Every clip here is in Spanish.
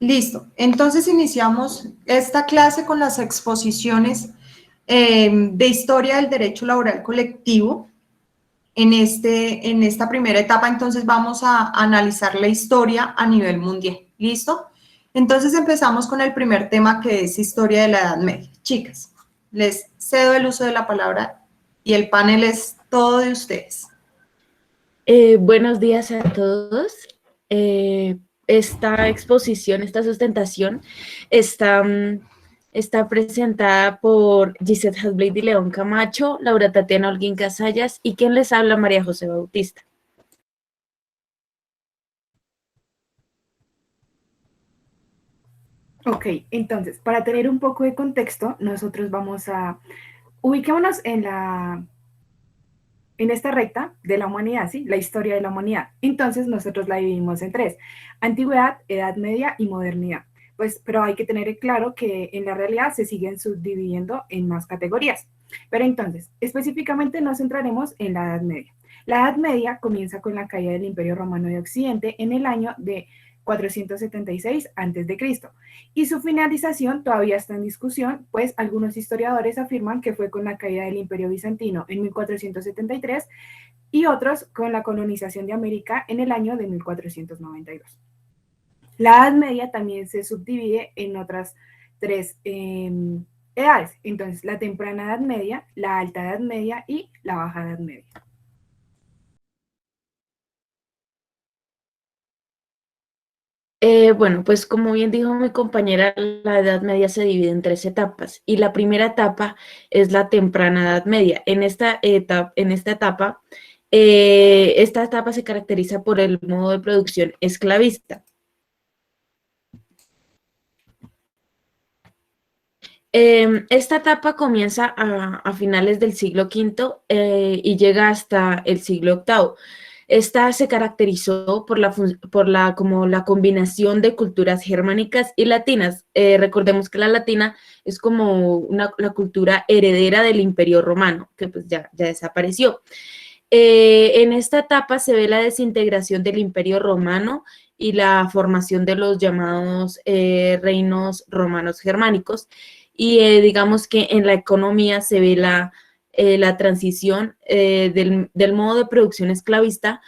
Listo. Entonces iniciamos esta clase con las exposiciones de historia del derecho laboral colectivo. En esta primera etapa, entonces, vamos a analizar la historia a nivel mundial. ¿Listo? Entonces empezamos con el primer tema, que es historia de la Edad Media. Chicas, les cedo el uso de la palabra y el panel es todo de ustedes. Buenos días a todos. Esta exposición, esta sustentación está, está presentada por Gisette Hasblade y León Camacho, Laura Tatiana Holguín Casallas y quien les habla, María José Bautista. Ok, entonces, para tener un poco de contexto, nosotros vamos a ubiquémonos en esta recta de la humanidad, ¿sí? La historia de la humanidad. Entonces, nosotros la dividimos en tres: antigüedad, edad media y modernidad. Pues, pero hay que tener claro que en la realidad se siguen subdividiendo en más categorías. Pero entonces, específicamente nos centraremos en la Edad Media. La Edad Media comienza con la caída del Imperio Romano de Occidente en el año de 476 a.C. Y su finalización todavía está en discusión, pues algunos historiadores afirman que fue con la caída del Imperio Bizantino en 1473 y otros con la colonización de América en el año de 1492. La Edad Media también se subdivide en otras tres edades. Entonces, la temprana Edad Media, la alta Edad Media y la baja Edad Media. Bueno, pues como bien dijo mi compañera, la Edad Media se divide en tres etapas y la primera etapa es la temprana Edad Media. Esta etapa se caracteriza por el modo de producción esclavista. Esta etapa comienza a finales del siglo V y llega hasta el siglo VIII. Esta se caracterizó por como la combinación de culturas germánicas y latinas. Recordemos que la latina es como la cultura heredera del Imperio Romano, que pues ya desapareció. En esta etapa se ve la desintegración del Imperio Romano y la formación de los llamados reinos romanos germánicos. Y digamos que en la economía se ve la transición del modo de producción esclavista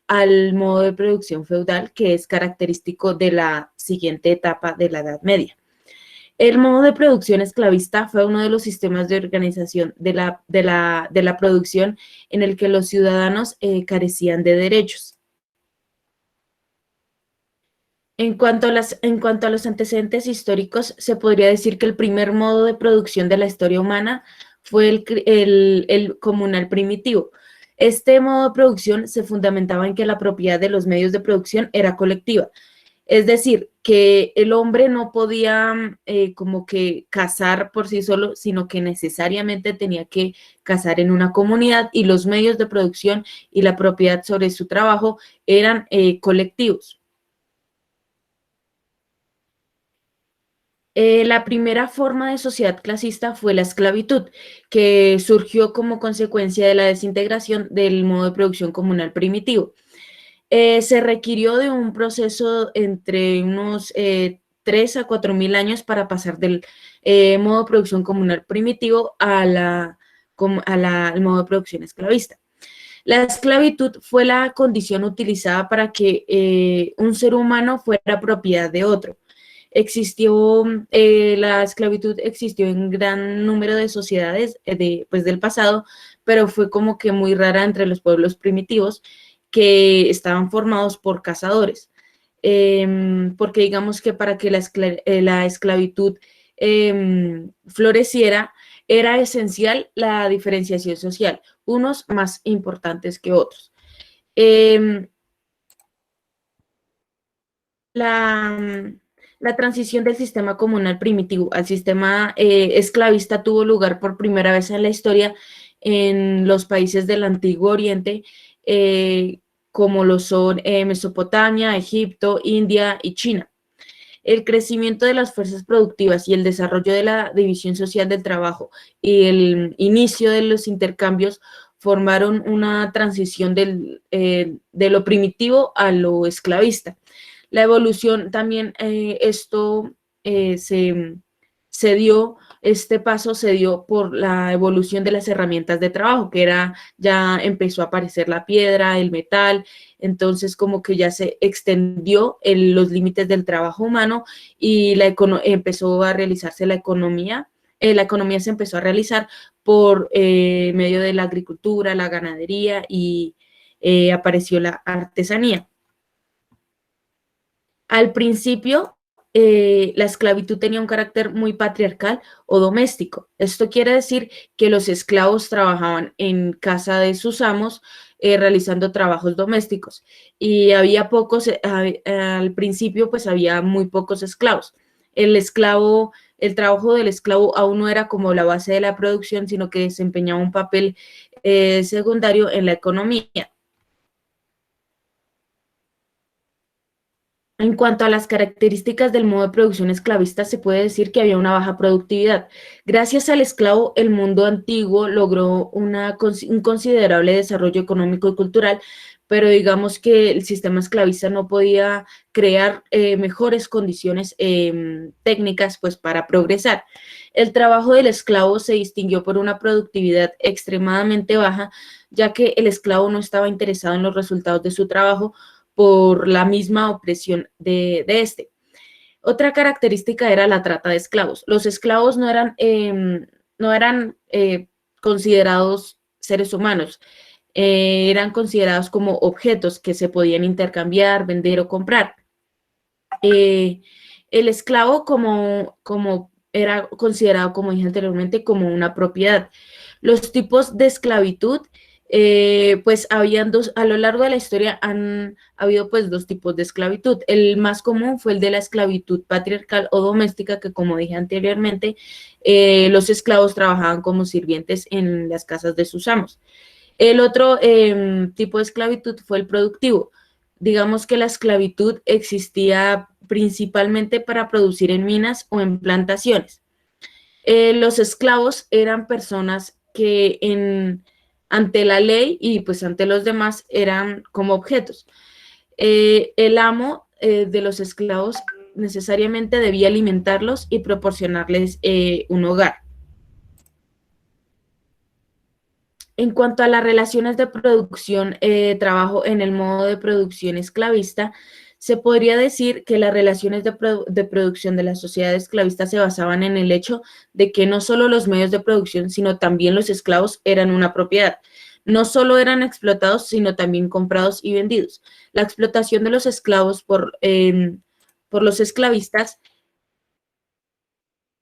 al modo de producción feudal, que es característico de la siguiente etapa de la Edad Media. El modo de producción esclavista fue uno de los sistemas de organización de la producción en el que los ciudadanos carecían de derechos. En cuanto a los antecedentes históricos, se podría decir que el primer modo de producción de la historia humana fue el comunal primitivo. Este modo de producción se fundamentaba en que la propiedad de los medios de producción era colectiva. Es decir, que el hombre no podía como que cazar por sí solo, sino que necesariamente tenía que cazar en una comunidad y los medios de producción y la propiedad sobre su trabajo eran colectivos. La primera forma de sociedad clasista fue la esclavitud, que surgió como consecuencia de la desintegración del modo de producción comunal primitivo. Se requirió de un proceso entre unos 3 a 4 mil años para pasar del modo de producción comunal primitivo al modo de producción esclavista. La esclavitud fue la condición utilizada para que un ser humano fuera propiedad de otro. La esclavitud existió en gran número de sociedades del pasado, pero fue como que muy rara entre los pueblos primitivos que estaban formados por cazadores. Porque digamos que para que la esclavitud floreciera, era esencial la diferenciación social, unos más importantes que otros. La transición del sistema comunal primitivo al sistema esclavista tuvo lugar por primera vez en la historia en los países del Antiguo Oriente, como lo son Mesopotamia, Egipto, India y China. El crecimiento de las fuerzas productivas y el desarrollo de la división social del trabajo y el inicio de los intercambios formaron una transición de lo primitivo a lo esclavista. La evolución también, esto se dio, este paso se dio por la evolución de las herramientas de trabajo, que era, ya empezó a aparecer la piedra, el metal, entonces como que ya se extendió los límites del trabajo humano y empezó a realizarse la economía se empezó a realizar por medio de la agricultura, la ganadería y apareció la artesanía. Al principio, la esclavitud tenía un carácter muy patriarcal o doméstico. Esto quiere decir que los esclavos trabajaban en casa de sus amos realizando trabajos domésticos y había pocos, al principio pues había muy pocos esclavos. El trabajo del esclavo aún no era como la base de la producción, sino que desempeñaba un papel secundario en la economía. En cuanto a las características del modo de producción esclavista, se puede decir que había una baja productividad. Gracias al esclavo, el mundo antiguo logró un considerable desarrollo económico y cultural, pero digamos que el sistema esclavista no podía crear mejores condiciones técnicas pues, para progresar. El trabajo del esclavo se distinguió por una productividad extremadamente baja, ya que el esclavo no estaba interesado en los resultados de su trabajo, por la misma opresión de este. Otra característica era la trata de esclavos. Los esclavos no eran considerados seres humanos, eran considerados como objetos que se podían intercambiar, vender o comprar. El esclavo como era considerado, como dije anteriormente, como una propiedad. Los tipos de esclavitud, pues habían a lo largo de la historia han habido pues dos tipos de esclavitud. El más común fue el de la esclavitud patriarcal o doméstica, que como dije anteriormente, los esclavos trabajaban como sirvientes en las casas de sus amos. El otro tipo de esclavitud fue el productivo. Digamos que la esclavitud existía principalmente para producir en minas o en plantaciones. Los esclavos eran personas que ante la ley y pues ante los demás eran como objetos. El amo de los esclavos necesariamente debía alimentarlos y proporcionarles un hogar. En cuanto a las relaciones de producción, trabajo en el modo de producción esclavista, se podría decir que las relaciones de producción de la sociedad esclavista se basaban en el hecho de que no solo los medios de producción, sino también los esclavos eran una propiedad. No solo eran explotados, sino también comprados y vendidos. La explotación de los esclavos por los esclavistas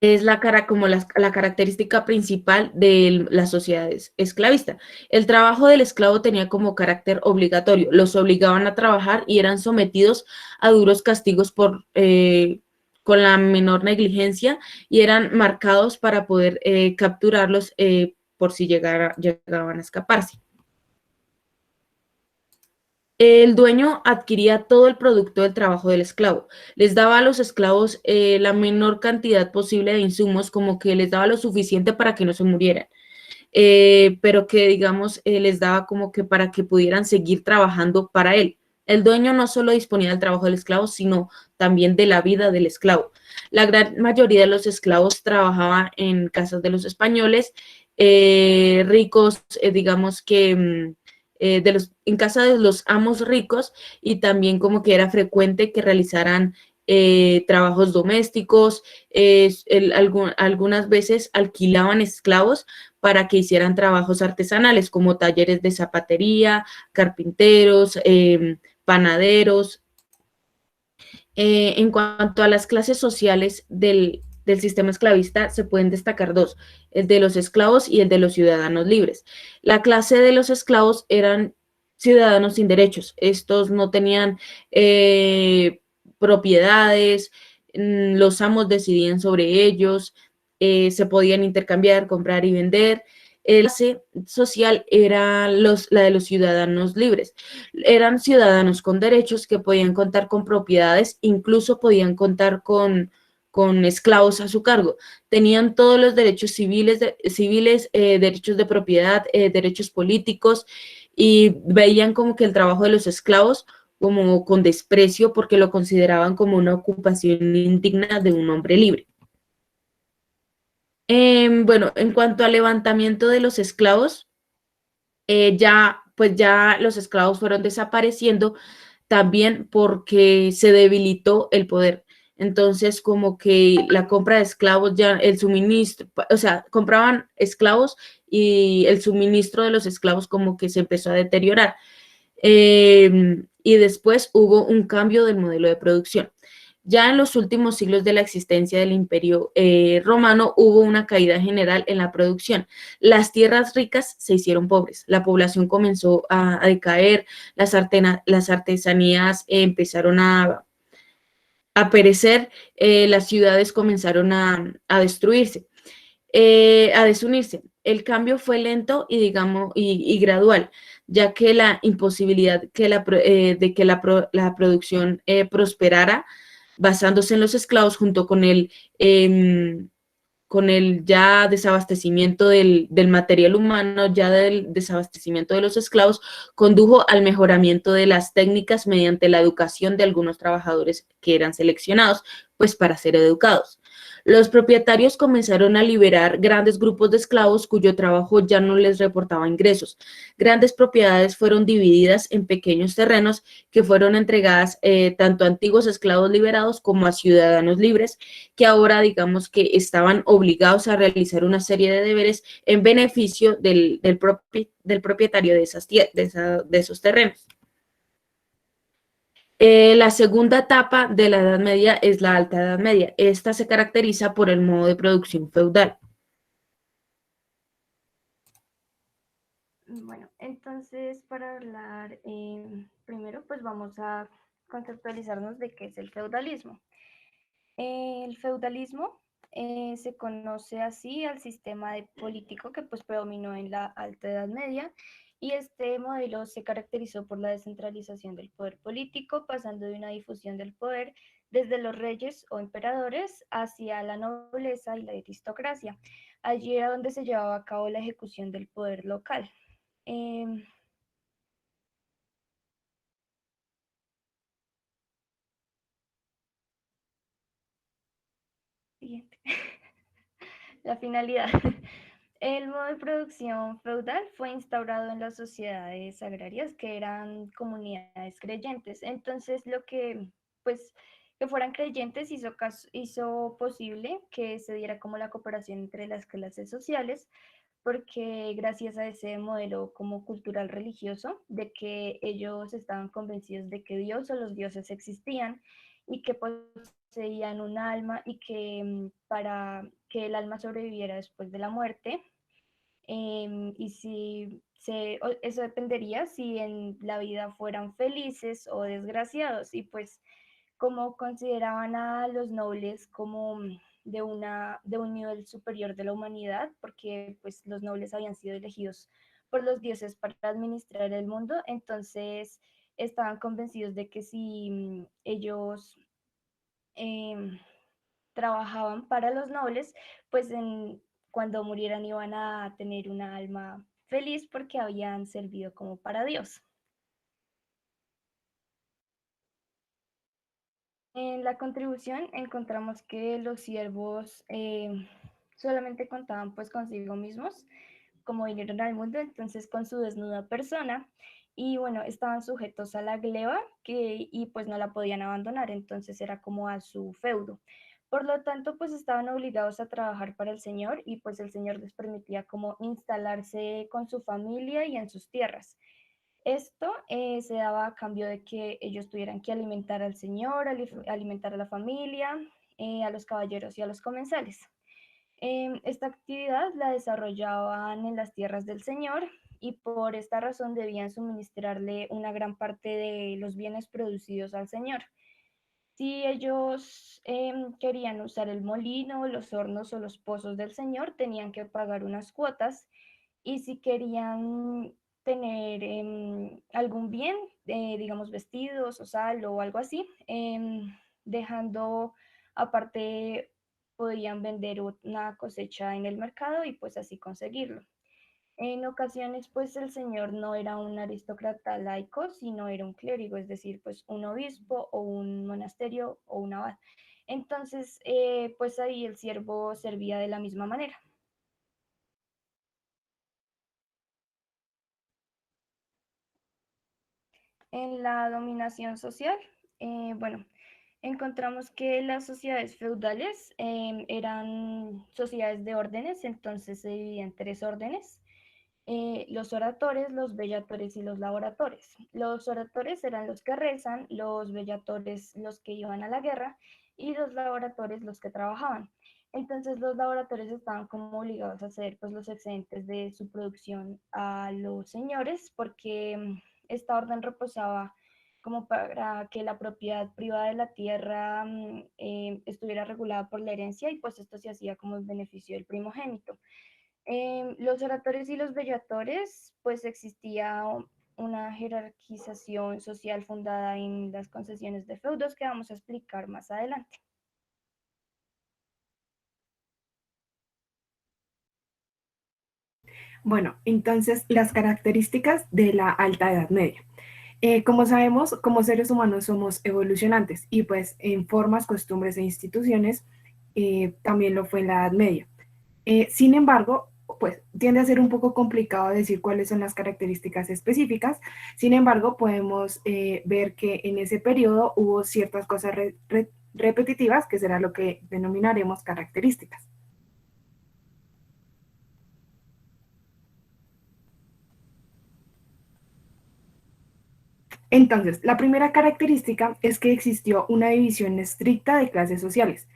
es la característica principal de la sociedad esclavista. El trabajo del esclavo tenía como carácter obligatorio, los obligaban a trabajar y eran sometidos a duros castigos con la menor negligencia y eran marcados para poder capturarlos por si llegaban a escaparse. El dueño adquiría todo el producto del trabajo del esclavo. Les daba a los esclavos la menor cantidad posible de insumos, como que les daba lo suficiente para que no se murieran, pero que, digamos, les daba como que para que pudieran seguir trabajando para él. El dueño no solo disponía del trabajo del esclavo, sino también de la vida del esclavo. La gran mayoría de los esclavos trabajaban en casas de los españoles, ricos, digamos que en casa de los amos ricos, y también como que era frecuente que realizaran trabajos domésticos, algunas veces alquilaban esclavos para que hicieran trabajos artesanales como talleres de zapatería, carpinteros, panaderos. En cuanto a las clases sociales del sistema esclavista, se pueden destacar dos, el de los esclavos y el de los ciudadanos libres. La clase de los esclavos eran ciudadanos sin derechos. Estos no tenían propiedades, los amos decidían sobre ellos, se podían intercambiar, comprar y vender. La clase social era la de los ciudadanos libres. Eran ciudadanos con derechos que podían contar con propiedades, incluso podían contar con esclavos a su cargo. Tenían todos los derechos civiles, derechos de propiedad, derechos políticos, y veían como que el trabajo de los esclavos como con desprecio porque lo consideraban como una ocupación indigna de un hombre libre. Bueno, en cuanto al levantamiento de los esclavos, ya los esclavos fueron desapareciendo también porque se debilitó el poder. Entonces, como que la compra de esclavos, ya el suministro, o sea, compraban esclavos y el suministro de los esclavos como que se empezó a deteriorar. Y después hubo un cambio del modelo de producción. Ya en los últimos siglos de la existencia del Imperio Romano hubo una caída general en la producción. Las tierras ricas se hicieron pobres, la población comenzó a decaer, las artesanías empezaron a perecer, las ciudades comenzaron a destruirse, a desunirse. El cambio fue lento y, digamos, y gradual, ya que la imposibilidad de que la producción prosperara basándose en los esclavos junto con el ya desabastecimiento del material humano, ya del desabastecimiento de los esclavos, condujo al mejoramiento de las técnicas mediante la educación de algunos trabajadores que eran seleccionados, pues para ser educados. Los propietarios comenzaron a liberar grandes grupos de esclavos cuyo trabajo ya no les reportaba ingresos. Grandes propiedades fueron divididas en pequeños terrenos que fueron entregadas tanto a antiguos esclavos liberados como a ciudadanos libres que ahora digamos que estaban obligados a realizar una serie de deberes en beneficio del propietario de esos terrenos. La segunda etapa de la Edad Media es la Alta Edad Media. Esta se caracteriza por el modo de producción feudal. Bueno, entonces para hablar primero, pues vamos a conceptualizarnos de qué es el feudalismo. El feudalismo se conoce así al sistema político que pues predominó en la Alta Edad Media y este modelo se caracterizó por la descentralización del poder político, pasando de una difusión del poder desde los reyes o emperadores hacia la nobleza y la aristocracia. Allí era donde se llevaba a cabo la ejecución del poder local. Em, Siguiente. La finalidad. El modo de producción feudal fue instaurado en las sociedades agrarias que eran comunidades creyentes. Entonces, pues, que fueran creyentes hizo posible que se diera como la cooperación entre las clases sociales, porque gracias a ese modelo como cultural religioso, de que ellos estaban convencidos de que Dios o los dioses existían y que poseían un alma y que para que el alma sobreviviera después de la muerte, y si eso dependería si en la vida fueran felices o desgraciados. Y pues como consideraban a los nobles como de un nivel superior de la humanidad, porque pues los nobles habían sido elegidos por los dioses para administrar el mundo, entonces estaban convencidos de que si ellos em, trabajaban para los nobles, pues cuando murieran iban a tener una alma feliz porque habían servido como para Dios. En la contribución encontramos que los siervos solamente contaban pues consigo mismos, como vinieron al mundo, entonces con su desnuda persona, y bueno, estaban sujetos a la gleba y pues no la podían abandonar, entonces era como a su feudo. Por lo tanto, pues estaban obligados a trabajar para el Señor y pues el Señor les permitía como instalarse con su familia y en sus tierras. Esto se daba a cambio de que ellos tuvieran que alimentar al Señor, alimentar a la familia, a los caballeros y a los comensales. Esta actividad la desarrollaban en las tierras del Señor y por esta razón debían suministrarle una gran parte de los bienes producidos al Señor. Si ellos querían usar el molino, los hornos o los pozos del Señor, tenían que pagar unas cuotas, y si querían tener algún bien, digamos vestidos o sal o algo así, dejando aparte podían vender una cosecha en el mercado y pues así conseguirlo. En ocasiones, pues el señor no era un aristócrata laico, sino era un clérigo, es decir, pues un obispo o un monasterio o un abad. Entonces, pues ahí el siervo servía de la misma manera. En la dominación social, bueno, encontramos que las sociedades feudales eran sociedades de órdenes, entonces se dividían en tres órdenes: los oradores, los bellatores y los laboratores. Los oradores eran los que rezan, los bellatores los que iban a la guerra y los laboratores los que trabajaban. Entonces los laboratores estaban como obligados a hacer pues los excedentes de su producción a los señores, porque esta orden reposaba como para que la propiedad privada de la tierra estuviera regulada por la herencia, y pues esto se hacía como en beneficio del primogénito. Los oradores y los bellatores, pues existía una jerarquización social fundada en las concesiones de feudos que vamos a explicar más adelante. Bueno, entonces las características de la Alta Edad Media. Como sabemos, como seres humanos somos evolucionantes y pues en formas, costumbres e instituciones también lo fue en la Edad Media. Sin embargo, pues tiende a ser un poco complicado decir cuáles son las características específicas. Sin embargo, podemos ver que en ese periodo hubo ciertas cosas repetitivas, que será lo que denominaremos características. Entonces, la primera característica es que existió una división estricta de clases sociales.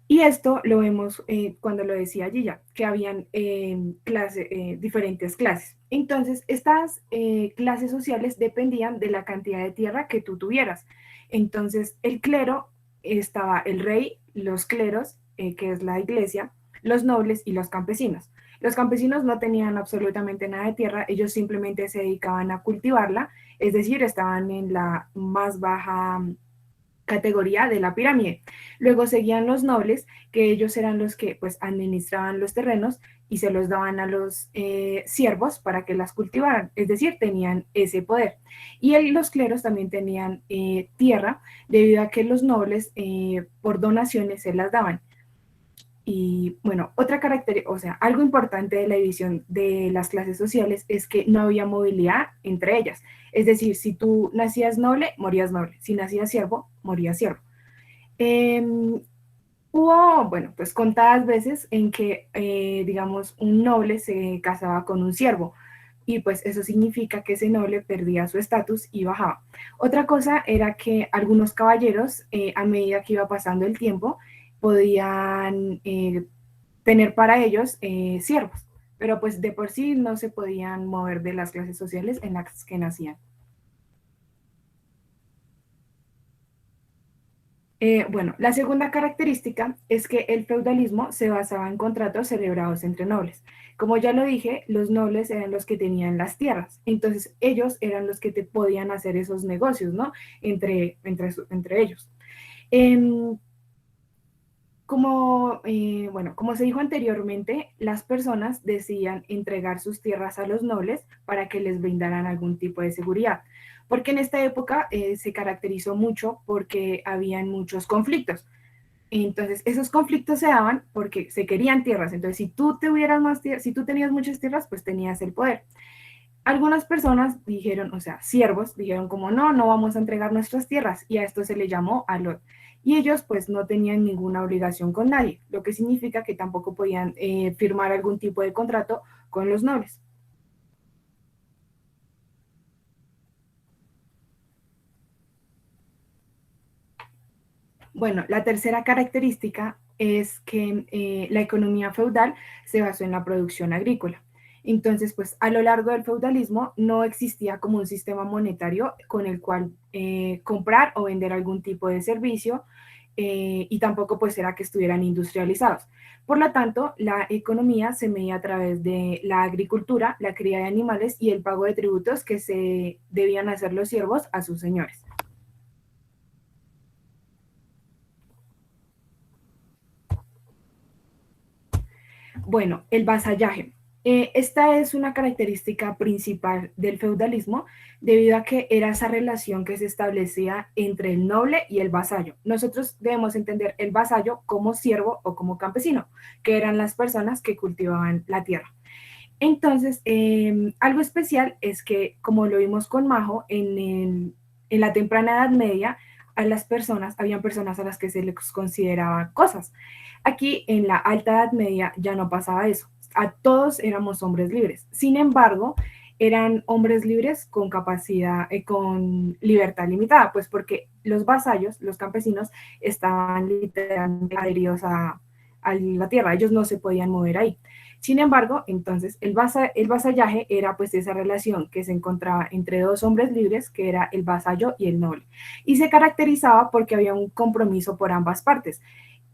Y esto lo vemos cuando lo decía Gilla, que habían diferentes clases. Entonces, estas clases sociales dependían de la cantidad de tierra que tú tuvieras. Entonces, el clero, estaba el rey, los cleros, que es la iglesia, los nobles y los campesinos. Los campesinos no tenían absolutamente nada de tierra, ellos simplemente se dedicaban a cultivarla, es decir, estaban en la más baja categoría de la pirámide. Luego seguían los nobles, que ellos eran los que pues administraban los terrenos y se los daban a los siervos para que las cultivaran, es decir, tenían ese poder. Y los cleros también tenían tierra, debido a que los nobles por donaciones se las daban. Y bueno, otra característica, o sea, algo importante de la división de las clases sociales es que no había movilidad entre ellas. Es decir, si tú nacías noble, morías noble. Si nacías siervo, morías siervo. Eh, Hubo, bueno, pues contadas veces en que, digamos, un noble se casaba con un siervo, y pues eso significa que ese noble perdía su estatus y bajaba. Otra cosa era que algunos caballeros, a medida que iba pasando el tiempo, podían tener para ellos siervos, pero pues de por sí no se podían mover de las clases sociales en las que nacían. Bueno, la segunda característica es que el feudalismo se basaba en contratos celebrados entre nobles. Como ya lo dije, los nobles eran los que tenían las tierras, entonces ellos eran los que te podían hacer esos negocios, ¿no? Entre ellos. Em, bueno, como se dijo anteriormente, las personas decían entregar sus tierras a los nobles para que les brindaran algún tipo de seguridad, porque en esta época se caracterizó mucho porque habían muchos conflictos. Entonces, esos conflictos se daban porque se querían tierras. Entonces, si tú tuvieras más tierras, si tú tenías muchas tierras, pues tenías el poder. Algunas personas dijeron, o sea, siervos, dijeron como no, no vamos a entregar nuestras tierras, y a esto se le llamó alot. Y ellos pues no tenían ninguna obligación con nadie, lo que significa que tampoco podían firmar algún tipo de contrato con los nobles. Bueno, la tercera característica es que la economía feudal se basó en la producción agrícola. Entonces, pues a lo largo del feudalismo no existía como un sistema monetario con el cual comprar o vender algún tipo de servicio, y tampoco pues era que estuvieran industrializados. Por lo tanto, la economía se medía a través de la agricultura, la cría de animales y el pago de tributos que se debían hacer los siervos a sus señores. Bueno, el vasallaje. Esta es una característica principal del feudalismo debido a que era esa relación que se establecía entre el noble y el vasallo. Nosotros debemos entender el vasallo como siervo o como campesino, que eran las personas que cultivaban la tierra. Entonces, algo especial es que, como lo vimos con Majo, en la temprana Edad Media, habían personas a las que se les consideraba cosas. Aquí, en la Alta Edad Media, ya no pasaba eso. A todos éramos hombres libres. Sin embargo, eran hombres libres con capacidad, con libertad limitada, pues porque los vasallos, los campesinos, estaban literalmente adheridos a la tierra, ellos no se podían mover ahí. Sin embargo, entonces el vasallaje era pues esa relación que se encontraba entre dos hombres libres, que era el vasallo y el noble, y se caracterizaba porque había un compromiso por ambas partes.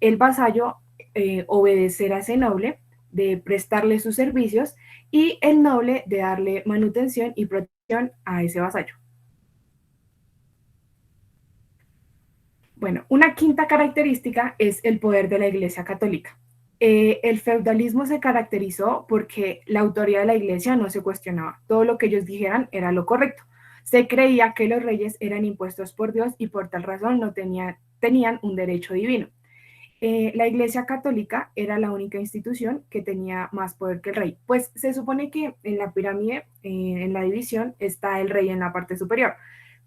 El vasallo obedecer a ese noble, de prestarle sus servicios, y el noble de darle manutención y protección a ese vasallo. Bueno, una quinta característica es el poder de la Iglesia Católica. El feudalismo se caracterizó porque la autoridad de la Iglesia no se cuestionaba. Todo lo que ellos dijeran era lo correcto. Se creía que los reyes eran impuestos por Dios y por tal razón no tenían un derecho divino. La Iglesia Católica era la única institución que tenía más poder que el rey. Pues se supone que en la pirámide, en la división, está el rey en la parte superior.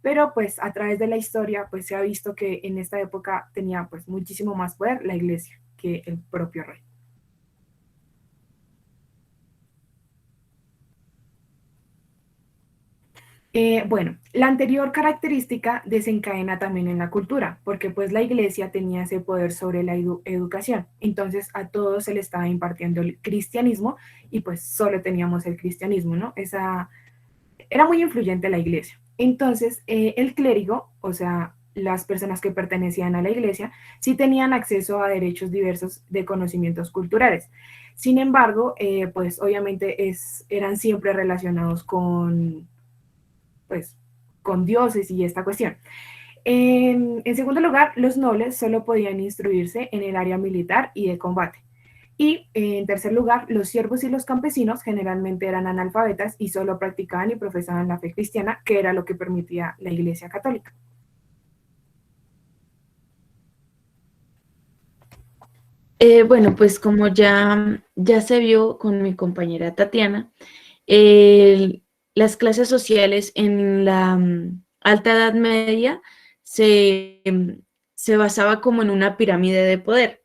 Pero pues a través de la historia pues se ha visto que en esta época tenía pues muchísimo más poder la Iglesia que el propio rey. Bueno, la anterior característica desencadena también en la cultura, porque pues la iglesia tenía ese poder sobre la educación, entonces a todos se le estaba impartiendo el cristianismo y pues solo teníamos el cristianismo, ¿no? Era muy influyente la iglesia. Entonces el clérigo, o sea, las personas que pertenecían a la iglesia, sí tenían acceso a derechos diversos de conocimientos culturales. Sin embargo, pues obviamente eran siempre relacionados pues, con dioses y esta cuestión. En segundo lugar, los nobles solo podían instruirse en el área militar y de combate. Y en tercer lugar, los siervos y los campesinos generalmente eran analfabetas y solo practicaban y profesaban la fe cristiana, que era lo que permitía la Iglesia Católica. Bueno, pues como ya se vio con mi compañera Tatiana, el- las clases sociales en la Alta Edad Media se, se basaba como en una pirámide de poder.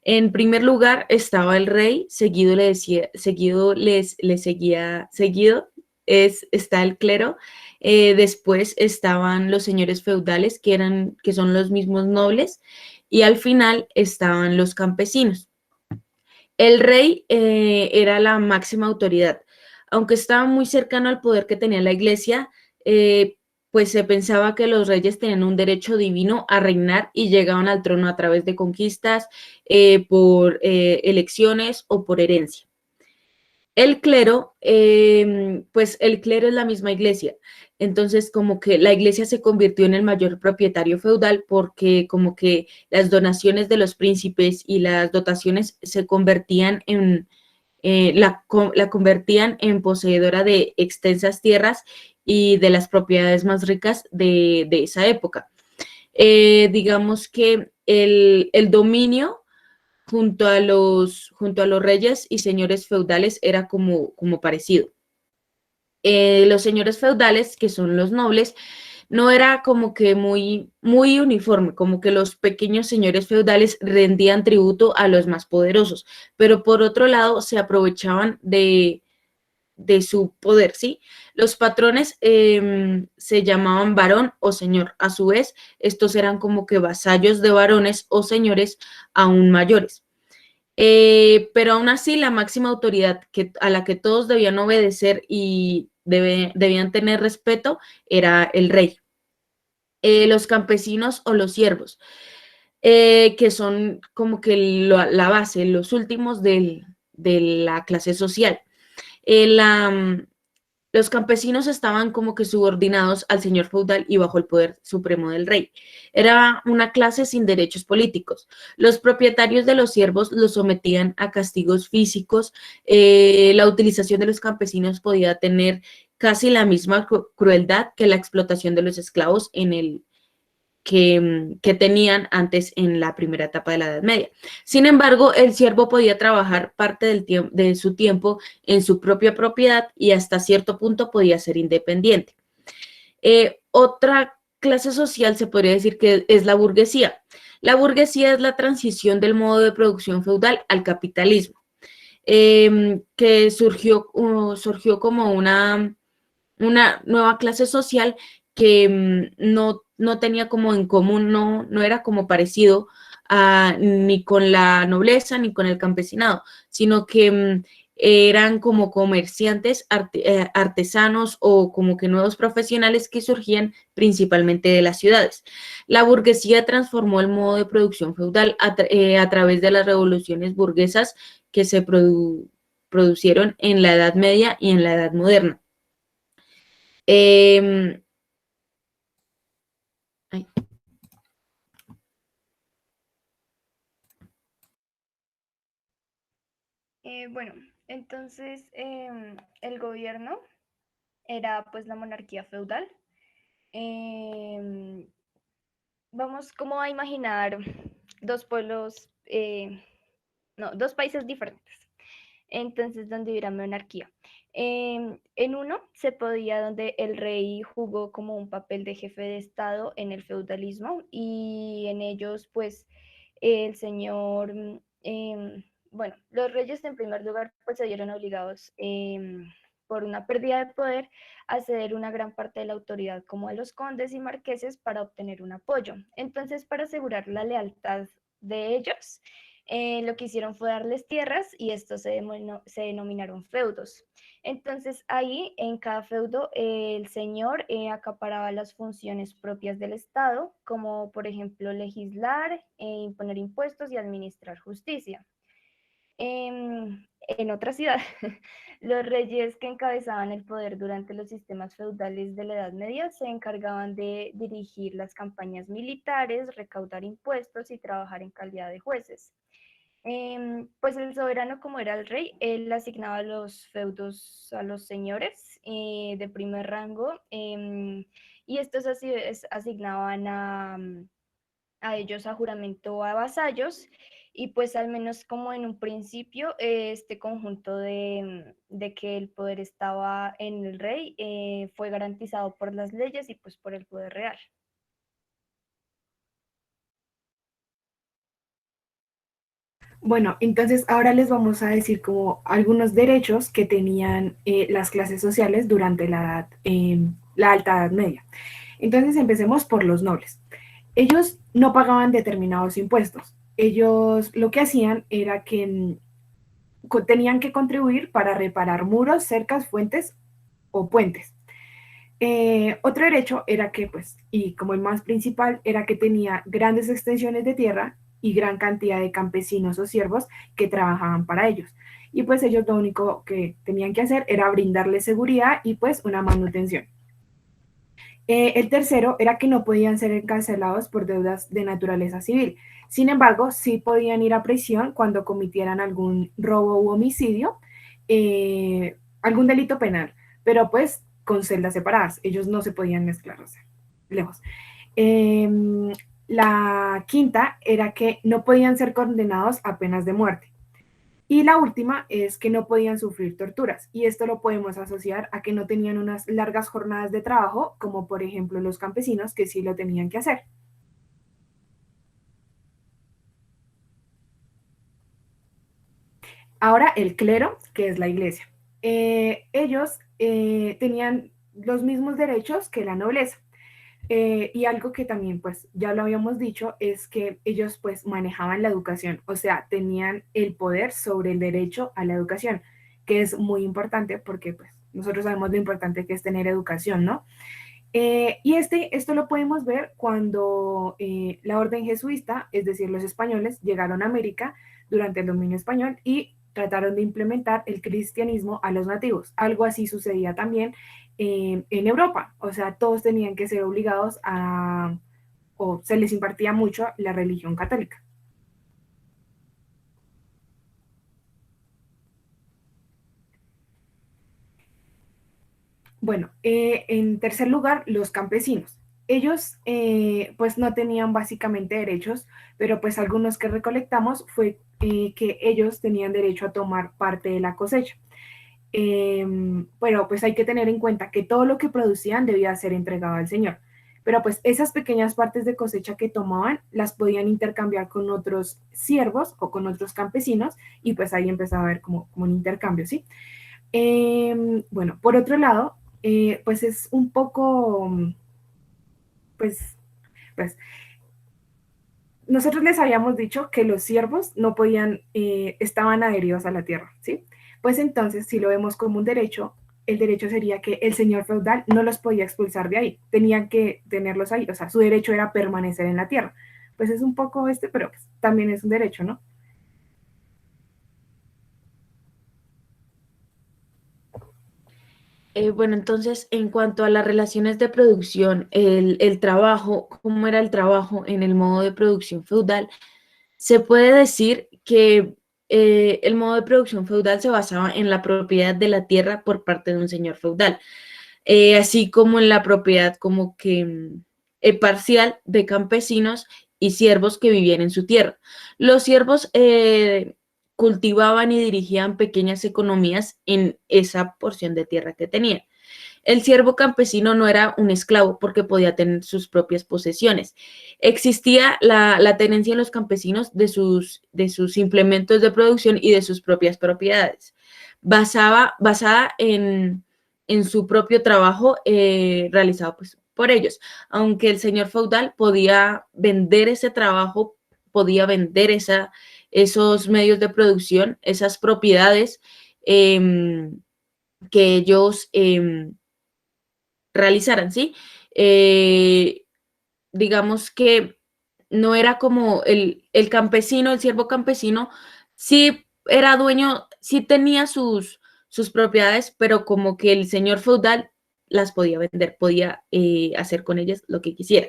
En primer lugar estaba el rey, seguido le decía, seguido le seguía, seguido está el clero, después estaban los señores feudales, que son los mismos nobles, y al final estaban los campesinos. El rey era la máxima autoridad. Aunque estaba muy cercano al poder que tenía la iglesia, pues se pensaba que los reyes tenían un derecho divino a reinar y llegaban al trono a través de conquistas, por elecciones o por herencia. El clero, pues el clero es la misma iglesia. Entonces, como que la iglesia se convirtió en el mayor propietario feudal porque como que las donaciones de los príncipes y las dotaciones se convertían la convertían en poseedora de extensas tierras y de las propiedades más ricas de esa época. Digamos que el dominio junto a los reyes y señores feudales era como parecido. Los señores feudales, que son los nobles, no era como que muy uniforme, como que los pequeños señores feudales rendían tributo a los más poderosos, pero por otro lado se aprovechaban de su poder, ¿sí? Los patrones se llamaban varón o señor. A su vez, estos eran como que vasallos de varones o señores aún mayores. Pero aún así, la máxima autoridad a la que todos debían obedecer y debían tener respeto era el rey. Los campesinos o los siervos, que son como que la base, los últimos de la clase social. La, Los campesinos estaban como que subordinados al señor feudal y bajo el poder supremo del rey. Era una clase sin derechos políticos. Los propietarios de los siervos los sometían a castigos físicos. La utilización de los campesinos podía tener casi la misma crueldad que la explotación de los esclavos que tenían antes en la primera etapa de la Edad Media. Sin embargo, el siervo podía trabajar parte de su tiempo en su propia propiedad y hasta cierto punto podía ser independiente. Otra clase social se podría decir que es la burguesía. La burguesía es la transición del modo de producción feudal al capitalismo, que surgió como una nueva clase social que no tenía como en común, no era como parecido ni con la nobleza ni con el campesinado, sino que eran como comerciantes, artesanos o como que nuevos profesionales que surgían principalmente de las ciudades. La burguesía transformó el modo de producción feudal a través de las revoluciones burguesas que se producieron en la Edad Media y en la Edad Moderna. Ay. Bueno, entonces el gobierno era pues la monarquía feudal. Vamos como a imaginar dos pueblos, no, dos países diferentes. Entonces, donde hubiera monarquía. En uno se podía, donde el rey jugó como un papel de jefe de Estado en el feudalismo y en ellos, pues, el señor, bueno, los reyes en primer lugar, pues se vieron obligados por una pérdida de poder a ceder una gran parte de la autoridad como a los condes y marqueses para obtener un apoyo. Entonces, para asegurar la lealtad de ellos, lo que hicieron fue darles tierras y estos se denominaron feudos. Entonces ahí en cada feudo el señor acaparaba las funciones propias del Estado, como por ejemplo legislar, imponer impuestos y administrar justicia. En otra ciudad, los reyes que encabezaban el poder durante los sistemas feudales de la Edad Media se encargaban de dirigir las campañas militares, recaudar impuestos y trabajar en calidad de jueces. Pues el soberano, como era el rey, él asignaba los feudos a los señores de primer rango y estos asignaban a ellos a juramento a vasallos y pues al menos como en un principio este conjunto de que el poder estaba en el rey fue garantizado por las leyes y pues por el poder real. Bueno, entonces ahora les vamos a decir como algunos derechos que tenían las clases sociales durante la Alta Edad Media. Entonces empecemos por los nobles. Ellos no pagaban determinados impuestos. Ellos lo que hacían era que tenían que contribuir para reparar muros, cercas, fuentes o puentes. Otro derecho era que, pues, y como el más principal, era que tenía grandes extensiones de tierra y gran cantidad de campesinos o siervos que trabajaban para ellos. Y pues ellos lo único que tenían que hacer era brindarles seguridad y pues una manutención. El tercero era que no podían ser encarcelados por deudas de naturaleza civil. Sin embargo, sí podían ir a prisión cuando cometieran algún robo u homicidio, algún delito penal, pero pues con celdas separadas. Ellos no se podían mezclar, o sea, lejos. La quinta era que no podían ser condenados a penas de muerte. Y la última es que no podían sufrir torturas. Y esto lo podemos asociar a que no tenían unas largas jornadas de trabajo, como por ejemplo los campesinos, que sí lo tenían que hacer. Ahora el clero, que es la iglesia. Ellos tenían los mismos derechos que la nobleza. Y algo que también, pues, ya lo habíamos dicho, es que ellos, pues, manejaban la educación, o sea, tenían el poder sobre el derecho a la educación, que es muy importante porque, pues, nosotros sabemos lo importante que es tener educación, ¿no? Y esto lo podemos ver cuando la orden jesuita, es decir, los españoles, llegaron a América durante el dominio español y trataron de implementar el cristianismo a los nativos. Algo así sucedía también en Europa, o sea, todos tenían que ser obligados a, o se les impartía mucho la religión católica. Bueno, en tercer lugar, los campesinos. Ellos pues no tenían básicamente derechos, pero pues algunos que recolectamos fue que ellos tenían derecho a tomar parte de la cosecha. Pero pues hay que tener en cuenta que todo lo que producían debía ser entregado al Señor. Pero pues esas pequeñas partes de cosecha que tomaban las podían intercambiar con otros siervos o con otros campesinos y pues ahí empezaba a haber como un intercambio, ¿sí? Bueno, por otro lado, pues es un poco, pues, pues, nosotros les habíamos dicho que los siervos no podían, estaban adheridos a la tierra, ¿sí? Pues entonces, si lo vemos como un derecho, el derecho sería que el señor feudal no los podía expulsar de ahí, tenían que tenerlos ahí, o sea, su derecho era permanecer en la tierra. Pues es un poco pero pues, también es un derecho, ¿no? Bueno, entonces, en cuanto a las relaciones de producción, el trabajo, cómo era el trabajo en el modo de producción feudal, se puede decir que el modo de producción feudal se basaba en la propiedad de la tierra por parte de un señor feudal, así como en la propiedad como que parcial de campesinos y siervos que vivían en su tierra. Los siervos cultivaban y dirigían pequeñas economías en esa porción de tierra que tenían. El siervo campesino no era un esclavo porque podía tener sus propias posesiones. Existía la tenencia en los campesinos de sus implementos de producción y de sus propias propiedades, basada en su propio trabajo realizado pues, por ellos. Aunque el señor feudal podía vender ese trabajo, podía vender esos medios de producción, esas propiedades que ellos realizaran, ¿sí? Eh, digamos que no era como el campesino, el siervo campesino, sí era dueño, sí tenía sus propiedades, pero como que el señor feudal las podía vender, podía hacer con ellas lo que quisiera.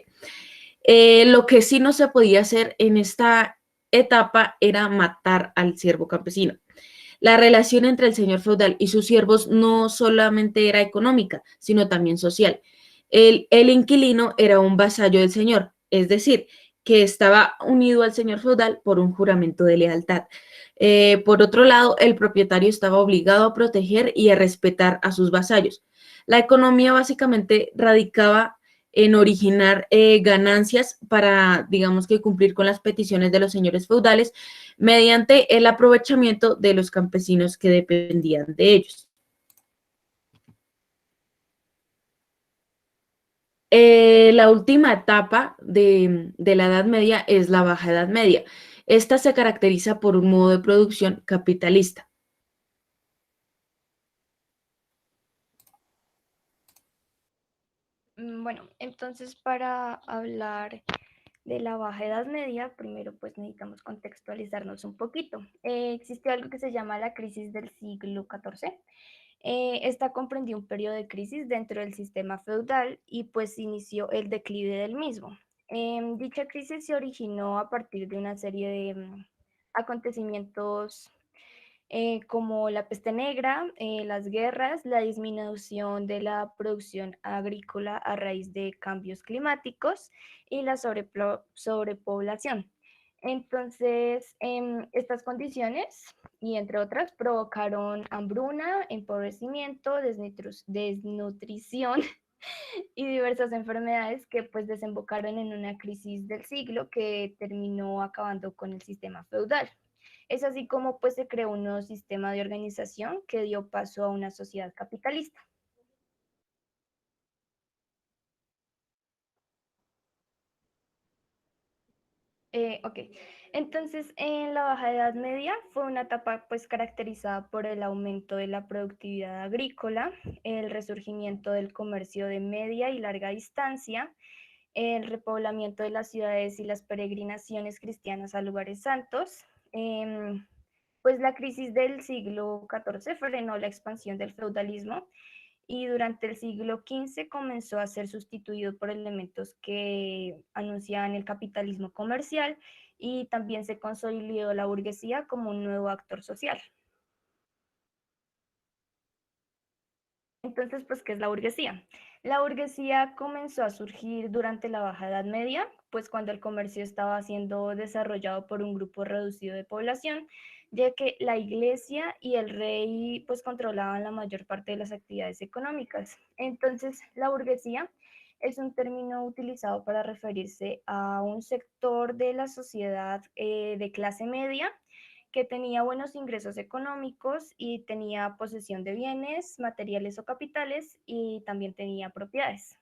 Lo que sí no se podía hacer en esta etapa era matar al siervo campesino. La relación entre el señor feudal y sus siervos no solamente era económica, sino también social. El inquilino era un vasallo del señor, es decir, que estaba unido al señor feudal por un juramento de lealtad. Por otro lado, el propietario estaba obligado a proteger y a respetar a sus vasallos. La economía básicamente radicaba en originar ganancias para, digamos que, cumplir con las peticiones de los señores feudales mediante el aprovechamiento de los campesinos que dependían de ellos. La última etapa de la Edad Media es la Baja Edad Media. Esta se caracteriza por un modo de producción capitalista. Bueno, entonces para hablar de la Baja Edad Media, primero pues necesitamos contextualizarnos un poquito. Existió algo que se llama la crisis del siglo XIV. Esta comprendió un periodo de crisis dentro del sistema feudal y pues inició el declive del mismo. Dicha crisis se originó a partir de una serie de acontecimientos como la peste negra, las guerras, la disminución de la producción agrícola a raíz de cambios climáticos y la sobrepoblación. Entonces, estas condiciones, y entre otras, provocaron hambruna, empobrecimiento, desnutrición y diversas enfermedades que pues desembocaron en una crisis del siglo que terminó acabando con el sistema feudal. Es así como pues se creó un nuevo sistema de organización que dio paso a una sociedad capitalista. Ok, entonces en la Baja Edad Media fue una etapa pues caracterizada por el aumento de la productividad agrícola, el resurgimiento del comercio de media y larga distancia, el repoblamiento de las ciudades y las peregrinaciones cristianas a lugares santos, Pues la crisis del siglo XIV frenó la expansión del feudalismo y durante el siglo XV comenzó a ser sustituido por elementos que anunciaban el capitalismo comercial y también se consolidó la burguesía como un nuevo actor social. Entonces, pues, ¿qué es la burguesía? La burguesía comenzó a surgir durante la Baja Edad Media, pues cuando el comercio estaba siendo desarrollado por un grupo reducido de población, ya que la iglesia y el rey pues controlaban la mayor parte de las actividades económicas. Entonces, la burguesía es un término utilizado para referirse a un sector de la sociedad de clase media que tenía buenos ingresos económicos y tenía posesión de bienes, materiales o capitales y también tenía propiedades.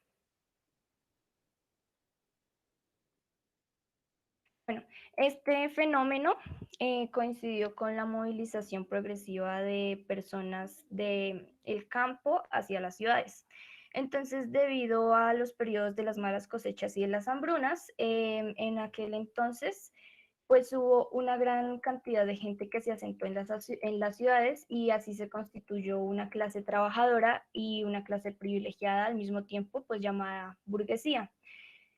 Bueno, este fenómeno coincidió con la movilización progresiva de personas del campo hacia las ciudades. Entonces, debido a los periodos de las malas cosechas y de las hambrunas, en aquel entonces pues hubo una gran cantidad de gente que se asentó en las ciudades y así se constituyó una clase trabajadora y una clase privilegiada al mismo tiempo, pues llamada burguesía.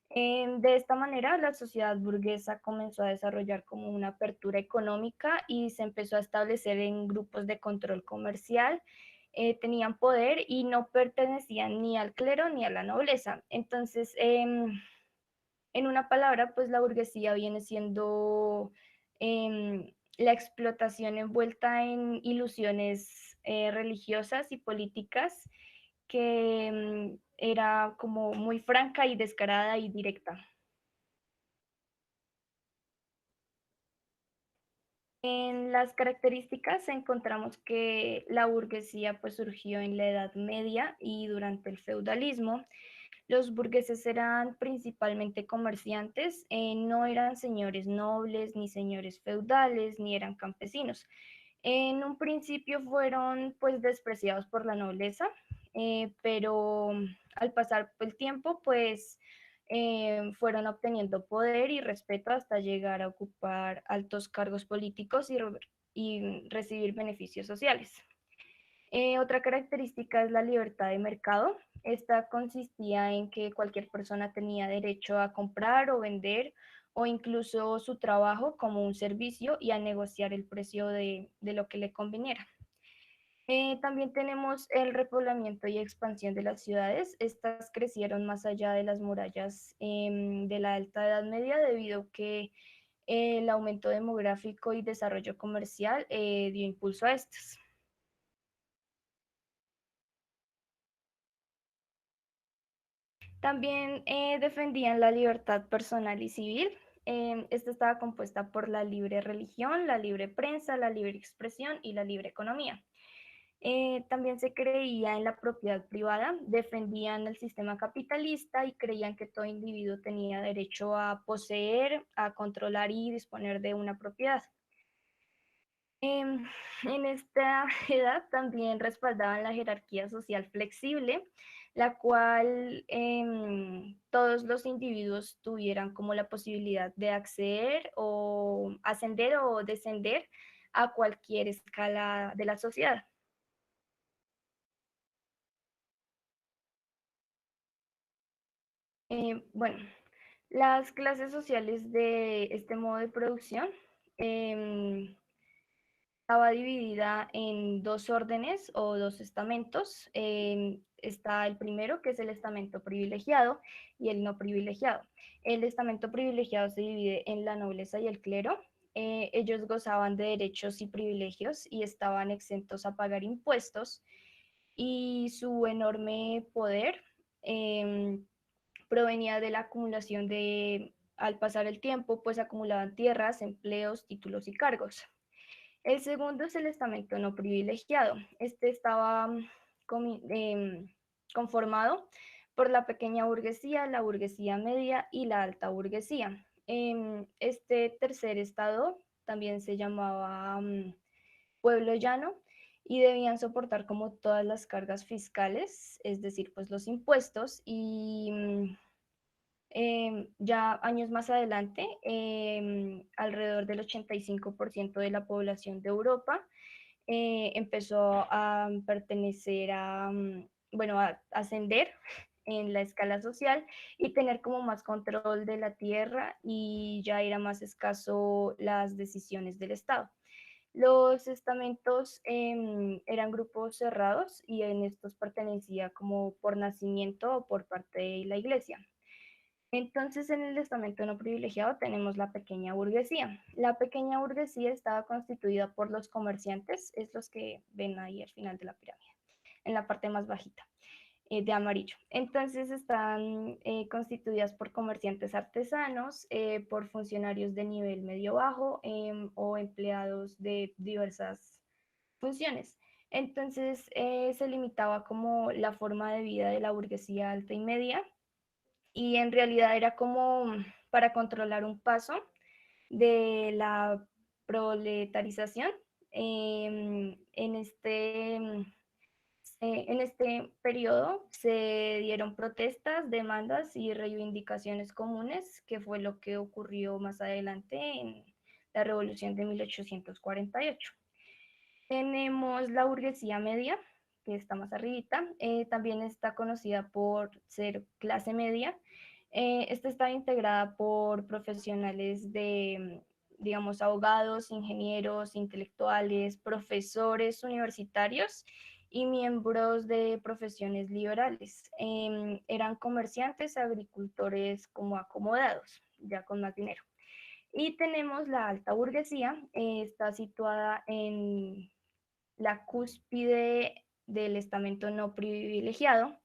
De esta manera, la sociedad burguesa comenzó a desarrollar como una apertura económica y se empezó a establecer en grupos de control comercial. Tenían poder y no pertenecían ni al clero ni a la nobleza. Entonces, en una palabra, pues la burguesía viene siendo la explotación envuelta en ilusiones religiosas y políticas que era como muy franca y descarada y directa. En las características encontramos que la burguesía pues surgió en la Edad Media y durante el feudalismo. Los burgueses eran principalmente comerciantes, no eran señores nobles, ni señores feudales, ni eran campesinos. En un principio fueron pues despreciados por la nobleza, pero al pasar el tiempo pues fueron obteniendo poder y respeto hasta llegar a ocupar altos cargos políticos y recibir beneficios sociales. Otra característica es la libertad de mercado. Esta consistía en que cualquier persona tenía derecho a comprar o vender o incluso su trabajo como un servicio y a negociar el precio de lo que le conviniera. También tenemos el repoblamiento y expansión de las ciudades. Estas crecieron más allá de las murallas de la Alta Edad Media debido a que el aumento demográfico y desarrollo comercial dio impulso a estas. También defendían la libertad personal y civil. Esta estaba compuesta por la libre religión, la libre prensa, la libre expresión y la libre economía. También se creía en la propiedad privada, defendían el sistema capitalista y creían que todo individuo tenía derecho a poseer, a controlar y disponer de una propiedad. En esta edad también respaldaban la jerarquía social flexible, la cual todos los individuos tuvieran como la posibilidad de acceder o ascender o descender a cualquier escala de la sociedad. Bueno, las clases sociales de este modo de producción estaba dividida en dos órdenes o dos estamentos. Está el primero, que es el estamento privilegiado, y el no privilegiado. El estamento privilegiado se divide en la nobleza y el clero. Ellos gozaban de derechos y privilegios y estaban exentos a pagar impuestos, y su enorme poder provenía de la acumulación al pasar el tiempo, pues acumulaban tierras, empleos, títulos y cargos. El segundo es el estamento no privilegiado. Este estaba conformado por la pequeña burguesía, la burguesía media y la alta burguesía. Este tercer estado también se llamaba pueblo llano y debían soportar como todas las cargas fiscales, es decir, pues los impuestos y Ya años más adelante, alrededor del 85% de la población de Europa empezó a pertenecer a, bueno, a ascender en la escala social y tener como más control de la tierra, y ya era más escaso las decisiones del Estado. Los estamentos eran grupos cerrados y en estos pertenecía como por nacimiento o por parte de la iglesia. Entonces, en el estamento no privilegiado tenemos la pequeña burguesía. La pequeña burguesía estaba constituida por los comerciantes, es los que ven ahí al final de la pirámide, en la parte más bajita, de amarillo. Entonces, están constituidas por comerciantes artesanos, por funcionarios de nivel medio-bajo o empleados de diversas funciones. Entonces, se limitaba como la forma de vida de la burguesía alta y media, y en realidad era como para controlar un paso de la proletarización. En este periodo se dieron protestas, demandas y reivindicaciones comunes, que fue lo que ocurrió más adelante en la Revolución de 1848. Tenemos la burguesía media, que está más arribita, también está conocida por ser clase media. Esta está integrada por profesionales de, digamos, abogados, ingenieros, intelectuales, profesores universitarios y miembros de profesiones liberales. Eran comerciantes, agricultores como acomodados, ya con más dinero. Y tenemos la alta burguesía, está situada en la cúspide del estamento no privilegiado.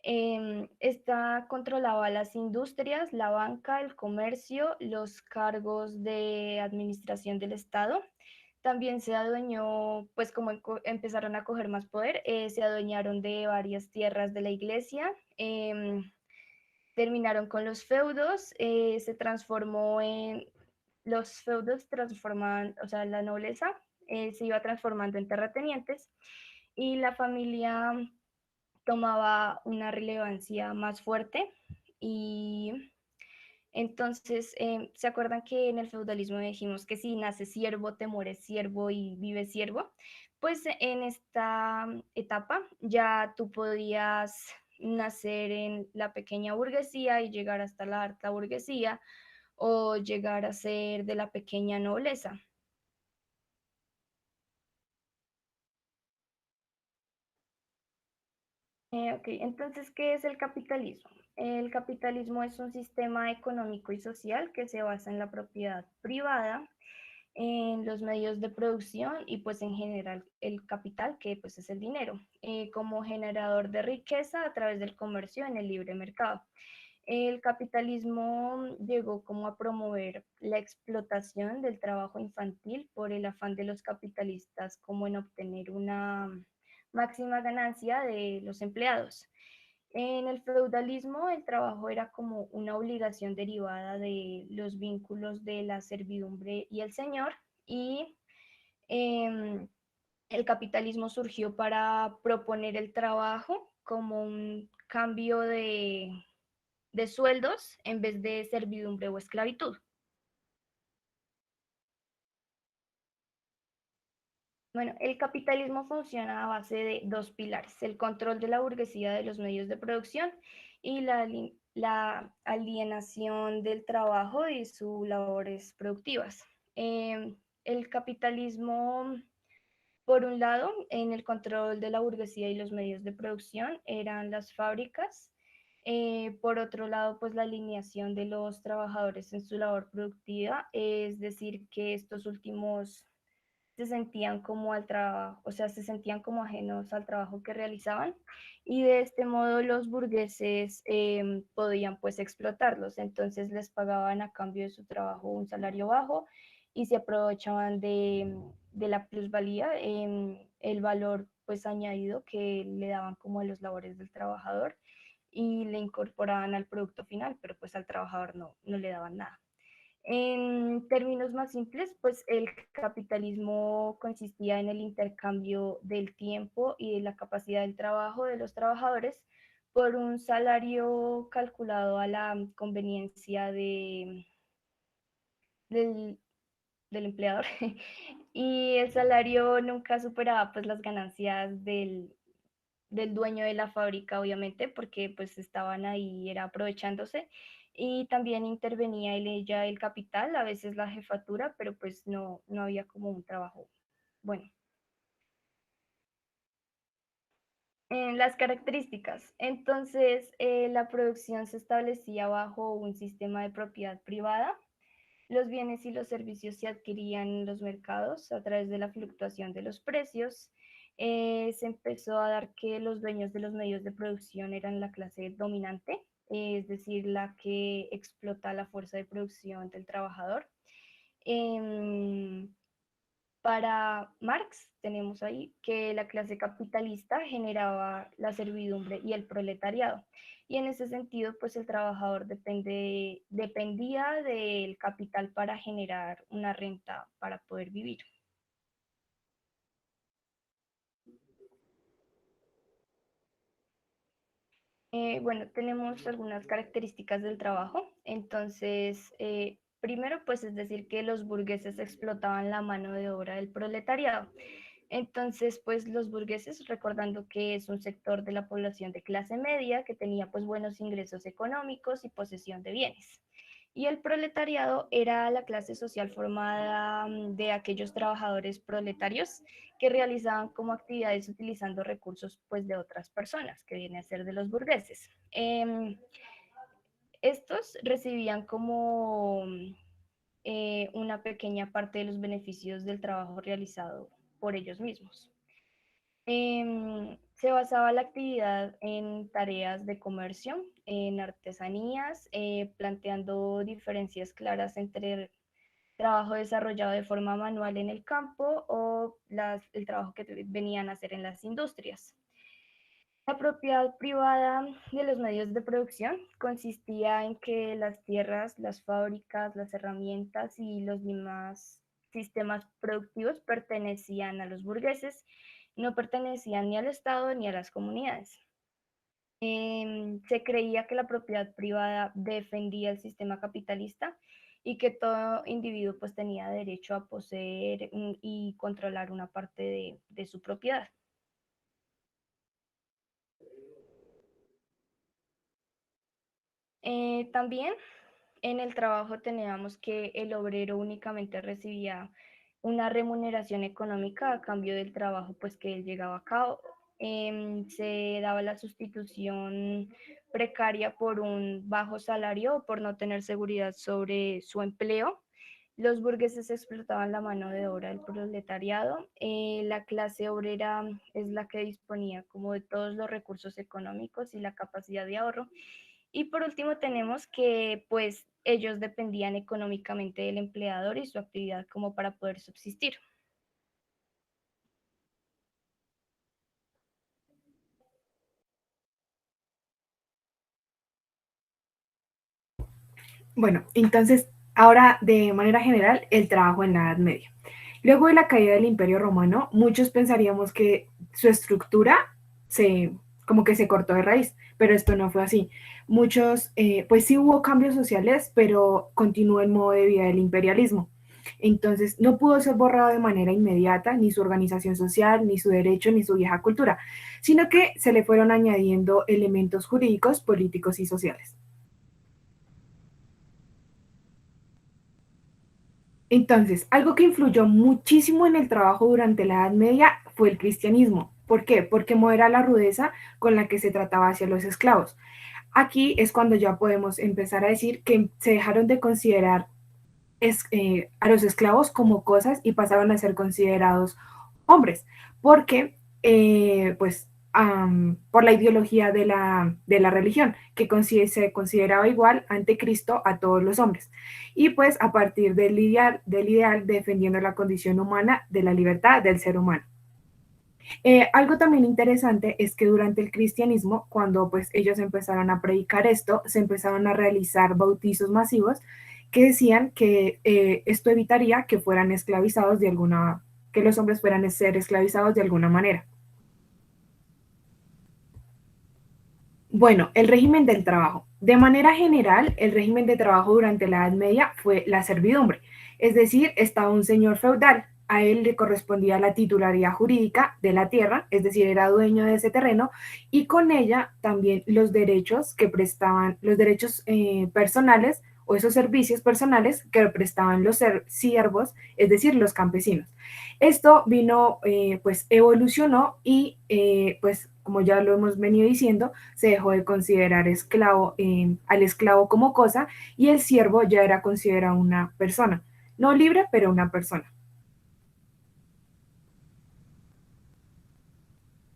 Esta controlaba las industrias, la banca, el comercio, los cargos de administración del Estado. También se adueñó, pues como empezaron a coger más poder, se adueñaron de varias tierras de la iglesia, terminaron con los feudos, se transformó en, los feudos transformaban, o sea, la nobleza se iba transformando en terratenientes, y la familia tomaba una relevancia más fuerte. Y entonces, ¿se acuerdan que en el feudalismo dijimos que si naces siervo, te mueres siervo y vives siervo? Pues en esta etapa ya tú podías nacer en la pequeña burguesía y llegar hasta la alta burguesía, o llegar a ser de la pequeña nobleza. Ok, entonces, ¿qué es el capitalismo? El capitalismo es un sistema económico y social que se basa en la propiedad privada, en los medios de producción y pues en general el capital, que pues es el dinero, como generador de riqueza a través del comercio en el libre mercado. El capitalismo llegó como a promover la explotación del trabajo infantil por el afán de los capitalistas como en obtener una máxima ganancia de los empleados. En el feudalismo el trabajo era como una obligación derivada de los vínculos de la servidumbre y el señor, y eh, el capitalismo surgió para proponer el trabajo como un cambio de sueldos en vez de servidumbre o esclavitud. Bueno, el capitalismo funciona a base de dos pilares: el control de la burguesía de los medios de producción y la alienación del trabajo y sus labores productivas. El capitalismo, por un lado, en el control de la burguesía y los medios de producción eran las fábricas. Por otro lado, pues la alineación de los trabajadores en su labor productiva, es decir, que estos últimos se sentían como al trabajo, o sea, se sentían como ajenos al trabajo que realizaban, y de este modo los burgueses podían pues explotarlos. Entonces les pagaban a cambio de su trabajo un salario bajo y se aprovechaban de la plusvalía, el valor pues añadido que le daban como a los labores del trabajador, y le incorporaban al producto final, pero pues al trabajador no le daban nada. En términos más simples, pues el capitalismo consistía en el intercambio del tiempo y de la capacidad del trabajo de los trabajadores por un salario calculado a la conveniencia del, del empleador y el salario nunca superaba pues las ganancias del dueño de la fábrica, obviamente, porque pues estaban ahí, era aprovechándose. Y también intervenía en ella el capital, a veces la jefatura, pero pues no había como un trabajo bueno. En las características. Entonces, la producción se establecía bajo un sistema de propiedad privada. Los bienes y los servicios se adquirían en los mercados a través de la fluctuación de los precios. Se empezó a dar que los dueños de los medios de producción eran la clase dominante, es decir, la que explota la fuerza de producción del trabajador. Em, para Marx tenemos ahí que la clase capitalista generaba la servidumbre y el proletariado. Y en ese sentido, pues el trabajador dependía del capital para generar una renta para poder vivir. Bueno, tenemos algunas características del trabajo. Entonces, primero, pues es decir que los burgueses explotaban la mano de obra del proletariado. Entonces, pues los burgueses, recordando que es un sector de la población de clase media que tenía pues buenos ingresos económicos y posesión de bienes. Y el proletariado era la clase social formada de aquellos trabajadores proletarios que realizaban como actividades utilizando recursos pues de otras personas, que viene a ser de los burgueses. Estos recibían como una pequeña parte de los beneficios del trabajo realizado por ellos mismos. Se basaba la actividad en tareas de comercio, en artesanías, planteando diferencias claras entre trabajo desarrollado de forma manual en el campo o el trabajo que venían a hacer en las industrias. La propiedad privada de los medios de producción consistía en que las tierras, las fábricas, las herramientas y los demás sistemas productivos pertenecían a los burgueses, no pertenecían ni al Estado ni a las comunidades. Se creía que la propiedad privada defendía el sistema capitalista y que todo individuo pues tenía derecho a poseer y controlar una parte de su propiedad. También en el trabajo teníamos que el obrero únicamente recibía una remuneración económica a cambio del trabajo pues que él llegaba a cabo. Se daba la sustitución precaria por un bajo salario o por no tener seguridad sobre su empleo. Los burgueses explotaban la mano de obra del proletariado. La clase obrera es la que disponía como de todos los recursos económicos y la capacidad de ahorro. Y por último tenemos que pues ellos dependían económicamente del empleador y su actividad como para poder subsistir. Bueno, entonces, ahora de manera general, el trabajo en la Edad Media. Luego de la caída del Imperio Romano, muchos pensaríamos que su estructura se, como que se cortó de raíz, pero esto no fue así. Muchos, pues sí hubo cambios sociales, pero continuó el modo de vida del imperialismo. Entonces, no pudo ser borrado de manera inmediata ni su organización social, ni su derecho, ni su vieja cultura, sino que se le fueron añadiendo elementos jurídicos, políticos y sociales. Entonces, algo que influyó muchísimo en el trabajo durante la Edad Media fue el cristianismo. ¿Por qué? Porque modera la rudeza con la que se trataba hacia los esclavos. Aquí es cuando ya podemos empezar a decir que se dejaron de considerar a los esclavos como cosas y pasaron a ser considerados hombres, porque pues por la ideología de la religión, que se consideraba igual ante Cristo a todos los hombres. Y pues a partir del ideal defendiendo la condición humana de la libertad del ser humano. Algo también interesante es que durante el cristianismo, cuando pues ellos empezaron a predicar esto, se empezaron a realizar bautizos masivos que decían que esto evitaría que fueran esclavizados de alguna, que los hombres fueran a ser esclavizados de alguna manera. Bueno, el régimen del trabajo. De manera general, el régimen de trabajo durante la Edad Media fue la servidumbre, es decir, estaba un señor feudal, a él le correspondía la titularidad jurídica de la tierra, es decir, era dueño de ese terreno, y con ella también los derechos que prestaban, los derechos personales o esos servicios personales que prestaban los siervos, es decir, los campesinos. Esto vino, pues evolucionó y pues como ya lo hemos venido diciendo, se dejó de considerar esclavo, al esclavo como cosa y el siervo ya era considerado una persona, no libre, pero una persona.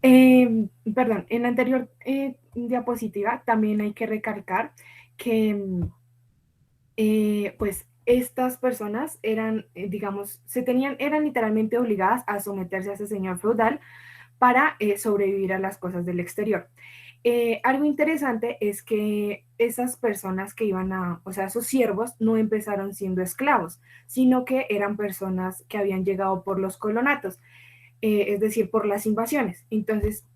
Perdón, en la anterior diapositiva también hay que recalcar que pues estas personas eran, digamos, eran literalmente obligadas a someterse a ese señor feudal para sobrevivir a las cosas del exterior. Algo interesante es que esas personas que iban o sea, esos siervos no empezaron siendo esclavos, sino que eran personas que habían llegado por los colonatos, es decir, por las invasiones. Entonces,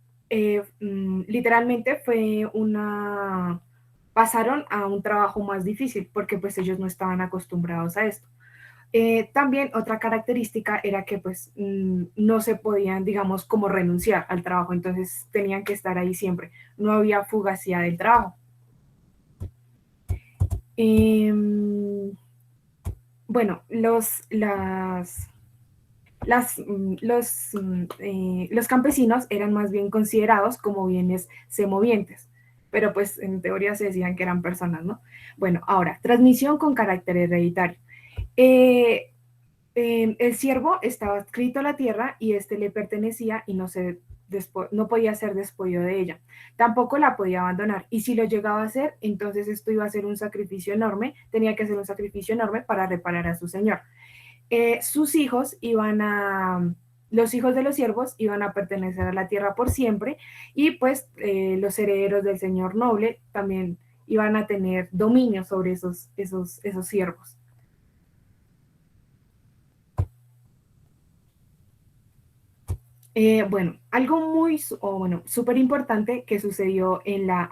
literalmente pasaron a un trabajo más difícil porque pues ellos no estaban acostumbrados a esto. También otra característica era que pues no se podían, digamos, como renunciar al trabajo, entonces tenían que estar ahí siempre, no había fugacidad del trabajo. Bueno, los campesinos eran más bien considerados como bienes semovientes, pero pues en teoría se decían que eran personas, ¿no? Bueno, ahora, transmisión con carácter hereditario. Eh, el siervo estaba adscrito a la tierra y este le pertenecía y no podía ser despojo de ella. Tampoco la podía abandonar. Y si lo llegaba a hacer, entonces esto iba a ser un sacrificio enorme, tenía que hacer un sacrificio enorme para reparar a su señor. Sus hijos los hijos de los siervos iban a pertenecer a la tierra por siempre y pues los herederos del señor noble también iban a tener dominio sobre esos siervos. Bueno, algo súper importante que sucedió en la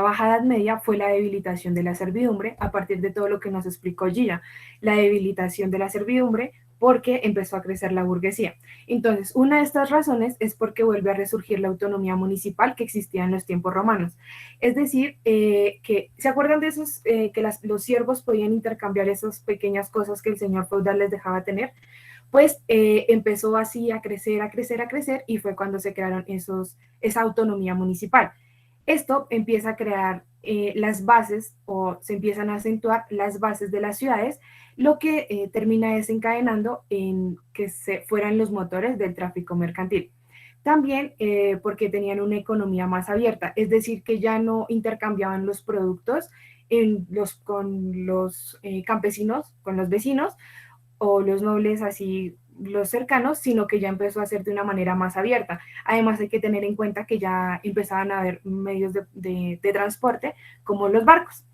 Baja Edad Media fue la debilitación de la servidumbre a partir de todo lo que nos explicó Gia. La debilitación de la servidumbre porque empezó a crecer la burguesía. Entonces, una de estas razones es porque vuelve a resurgir la autonomía municipal que existía en los tiempos romanos. Es decir, que, ¿se acuerdan de esos que los siervos podían intercambiar esas pequeñas cosas que el señor feudal les dejaba tener? Pues empezó así a crecer, a crecer, a crecer, y fue cuando se crearon esa autonomía municipal. Esto empieza a crear las bases o se empiezan a acentuar las bases de las ciudades, lo que termina desencadenando en que se fueran los motores del tráfico mercantil. También porque tenían una economía más abierta, es decir, que ya no intercambiaban los productos con los campesinos, con los vecinos, o los nobles así los cercanos, sino que ya empezó a ser de una manera más abierta. Además hay que tener en cuenta que ya empezaban a haber medios de transporte como los barcos.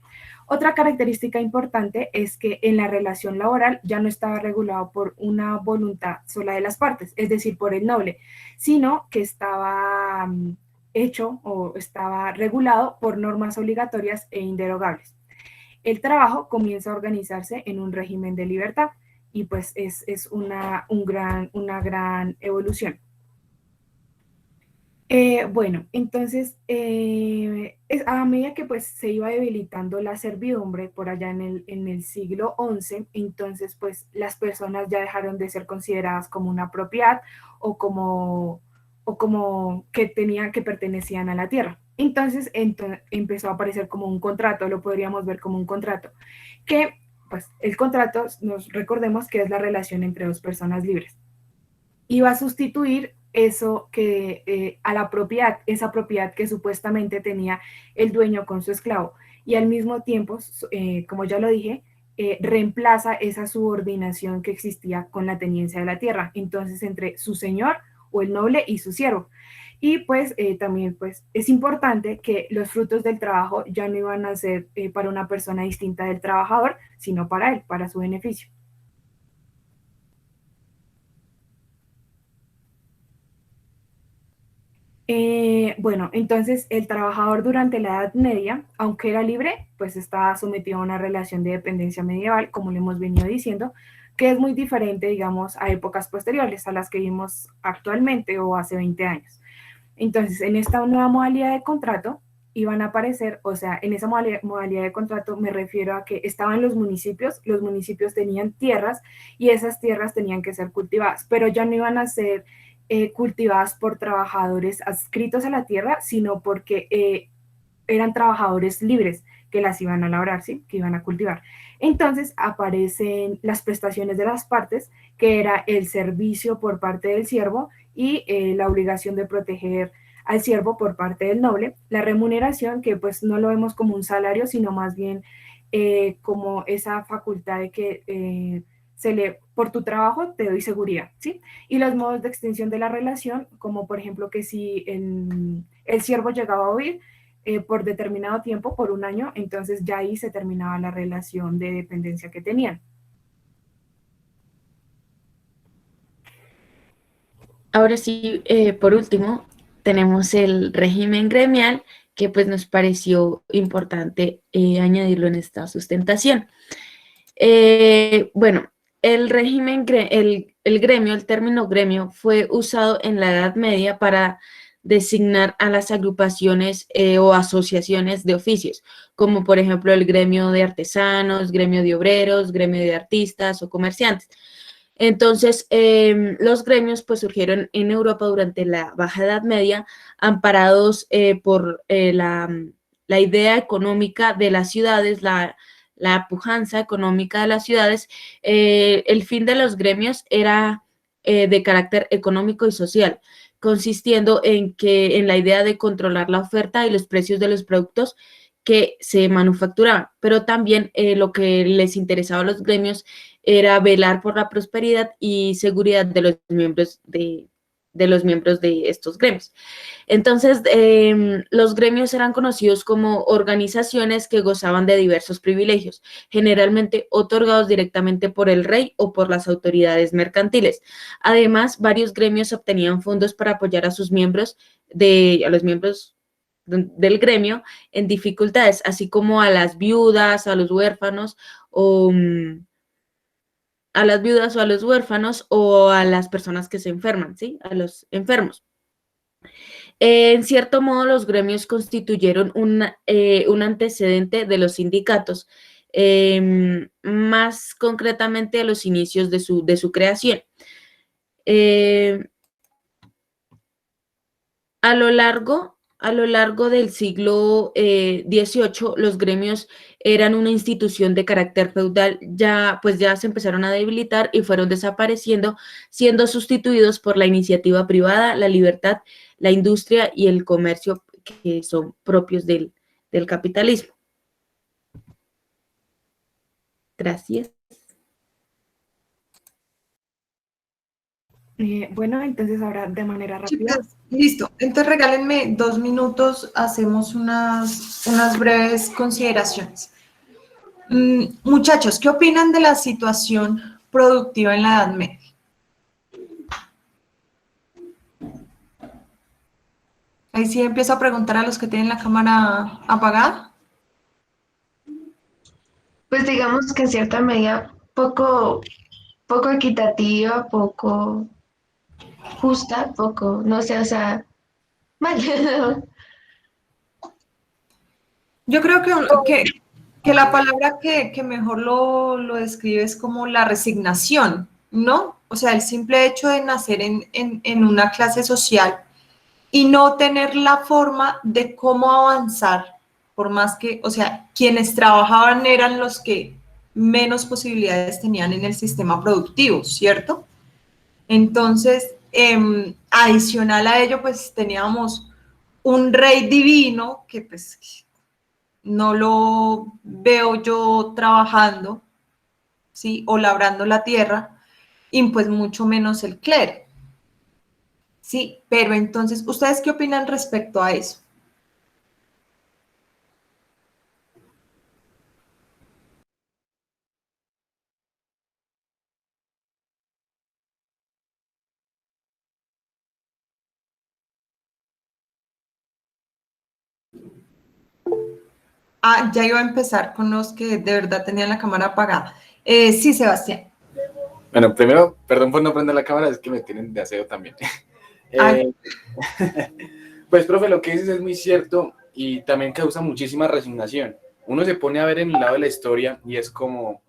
Otra característica importante es que en la relación laboral ya no estaba regulado por una voluntad sola de las partes, es decir, por el noble, sino que estaba hecho o estaba regulado por normas obligatorias e inderogables. El trabajo comienza a organizarse en un régimen de libertad y pues es una gran evolución. Bueno, entonces, a medida que pues se iba debilitando la servidumbre por allá en el siglo XI, entonces pues las personas ya dejaron de ser consideradas como una propiedad o como que pertenecían a la tierra. Entonces empezó a aparecer como un contrato, lo podríamos ver como un contrato, que pues el contrato, recordemos que es la relación entre dos personas libres. Y va a sustituir eso que a la propiedad, esa propiedad que supuestamente tenía el dueño con su esclavo. Y al mismo tiempo, como ya lo dije, reemplaza esa subordinación que existía con la tenencia de la tierra, entonces entre su señor o el noble y su siervo. Y pues también pues, es importante que los frutos del trabajo ya no iban a ser para una persona distinta del trabajador, sino para él, para su beneficio. Bueno, entonces el trabajador durante la Edad Media, aunque era libre, pues estaba sometido a una relación de dependencia medieval, como le hemos venido diciendo, que es muy diferente, digamos, a épocas posteriores, a las que vimos actualmente o hace 20 años. Entonces, en esta nueva modalidad de contrato iban a aparecer, o sea, en esa modalidad de contrato me refiero a que estaban los municipios tenían tierras y esas tierras tenían que ser cultivadas, pero ya no iban a ser cultivadas por trabajadores adscritos a la tierra, sino porque eran trabajadores libres que las iban a labrar, ¿sí? Que iban a cultivar. Entonces aparecen las prestaciones de las partes, que era el servicio por parte del siervo y la obligación de proteger al siervo por parte del noble, la remuneración, que pues no lo vemos como un salario, sino más bien como esa facultad de que por tu trabajo te doy seguridad, ¿sí? Y los modos de extensión de la relación, como por ejemplo que si el siervo llegaba a huir, por determinado tiempo, por un año, entonces ya ahí se terminaba la relación de dependencia que tenían. Ahora sí, por último, tenemos el régimen gremial, que pues nos pareció importante añadirlo en esta sustentación. Bueno, el régimen, el gremio, el término gremio fue usado en la Edad Media para designar a las agrupaciones o asociaciones de oficios, como por ejemplo el gremio de artesanos, gremio de obreros, gremio de artistas o comerciantes. Entonces, los gremios pues surgieron en Europa durante la Baja Edad Media, amparados por la idea económica de las ciudades, la pujanza económica de las ciudades. El fin de los gremios era de carácter económico y social, consistiendo en la idea de controlar la oferta y los precios de los productos que se manufacturaban, pero también lo que les interesaba a los gremios era velar por la prosperidad y seguridad de los miembros de estos gremios. Entonces, los gremios eran conocidos como organizaciones que gozaban de diversos privilegios, generalmente otorgados directamente por el rey o por las autoridades mercantiles. Además, varios gremios obtenían fondos para apoyar a sus miembros, a los miembros del gremio en dificultades, así como a las viudas, a los huérfanos o a las viudas o a los huérfanos o a las personas que se enferman, ¿sí? A los enfermos. En cierto modo, los gremios constituyeron un antecedente de los sindicatos, más concretamente a los inicios de su creación. Eh, a lo largo del siglo XVIII, los gremios eran una institución de carácter feudal, pues ya se empezaron a debilitar y fueron desapareciendo, siendo sustituidos por la iniciativa privada, la libertad, la industria y el comercio, que son propios del capitalismo. Gracias. Bueno, entonces ahora de manera rápida. Chicas, listo. Entonces regálenme 2 minutos, hacemos unas breves consideraciones. Muchachos, ¿qué opinan de la situación productiva en la Edad Media? Ahí sí empiezo a preguntar a los que tienen la cámara apagada. Pues digamos que en cierta medida poco equitativa, poco justa, poco, no sé, o sea, mal. Yo creo que la palabra que mejor lo describe es como la resignación, ¿no? O sea, el simple hecho de nacer en una clase social y no tener la forma de cómo avanzar, por más que, o sea, quienes trabajaban eran los que menos posibilidades tenían en el sistema productivo, ¿cierto? Entonces, adicional a ello, pues teníamos un rey divino que pues no lo veo yo trabajando, ¿sí? O labrando la tierra, y pues mucho menos el clero, ¿sí? Pero entonces, ¿ustedes qué opinan respecto a eso? Ya iba a empezar con los que de verdad tenían la cámara apagada. Sí, Sebastián. Bueno, primero, perdón por no prender la cámara, es que me tienen de aseo también. Pues, profe, lo que dices es muy cierto y también causa muchísima resignación. Uno se pone a ver en el lado de la historia y es como,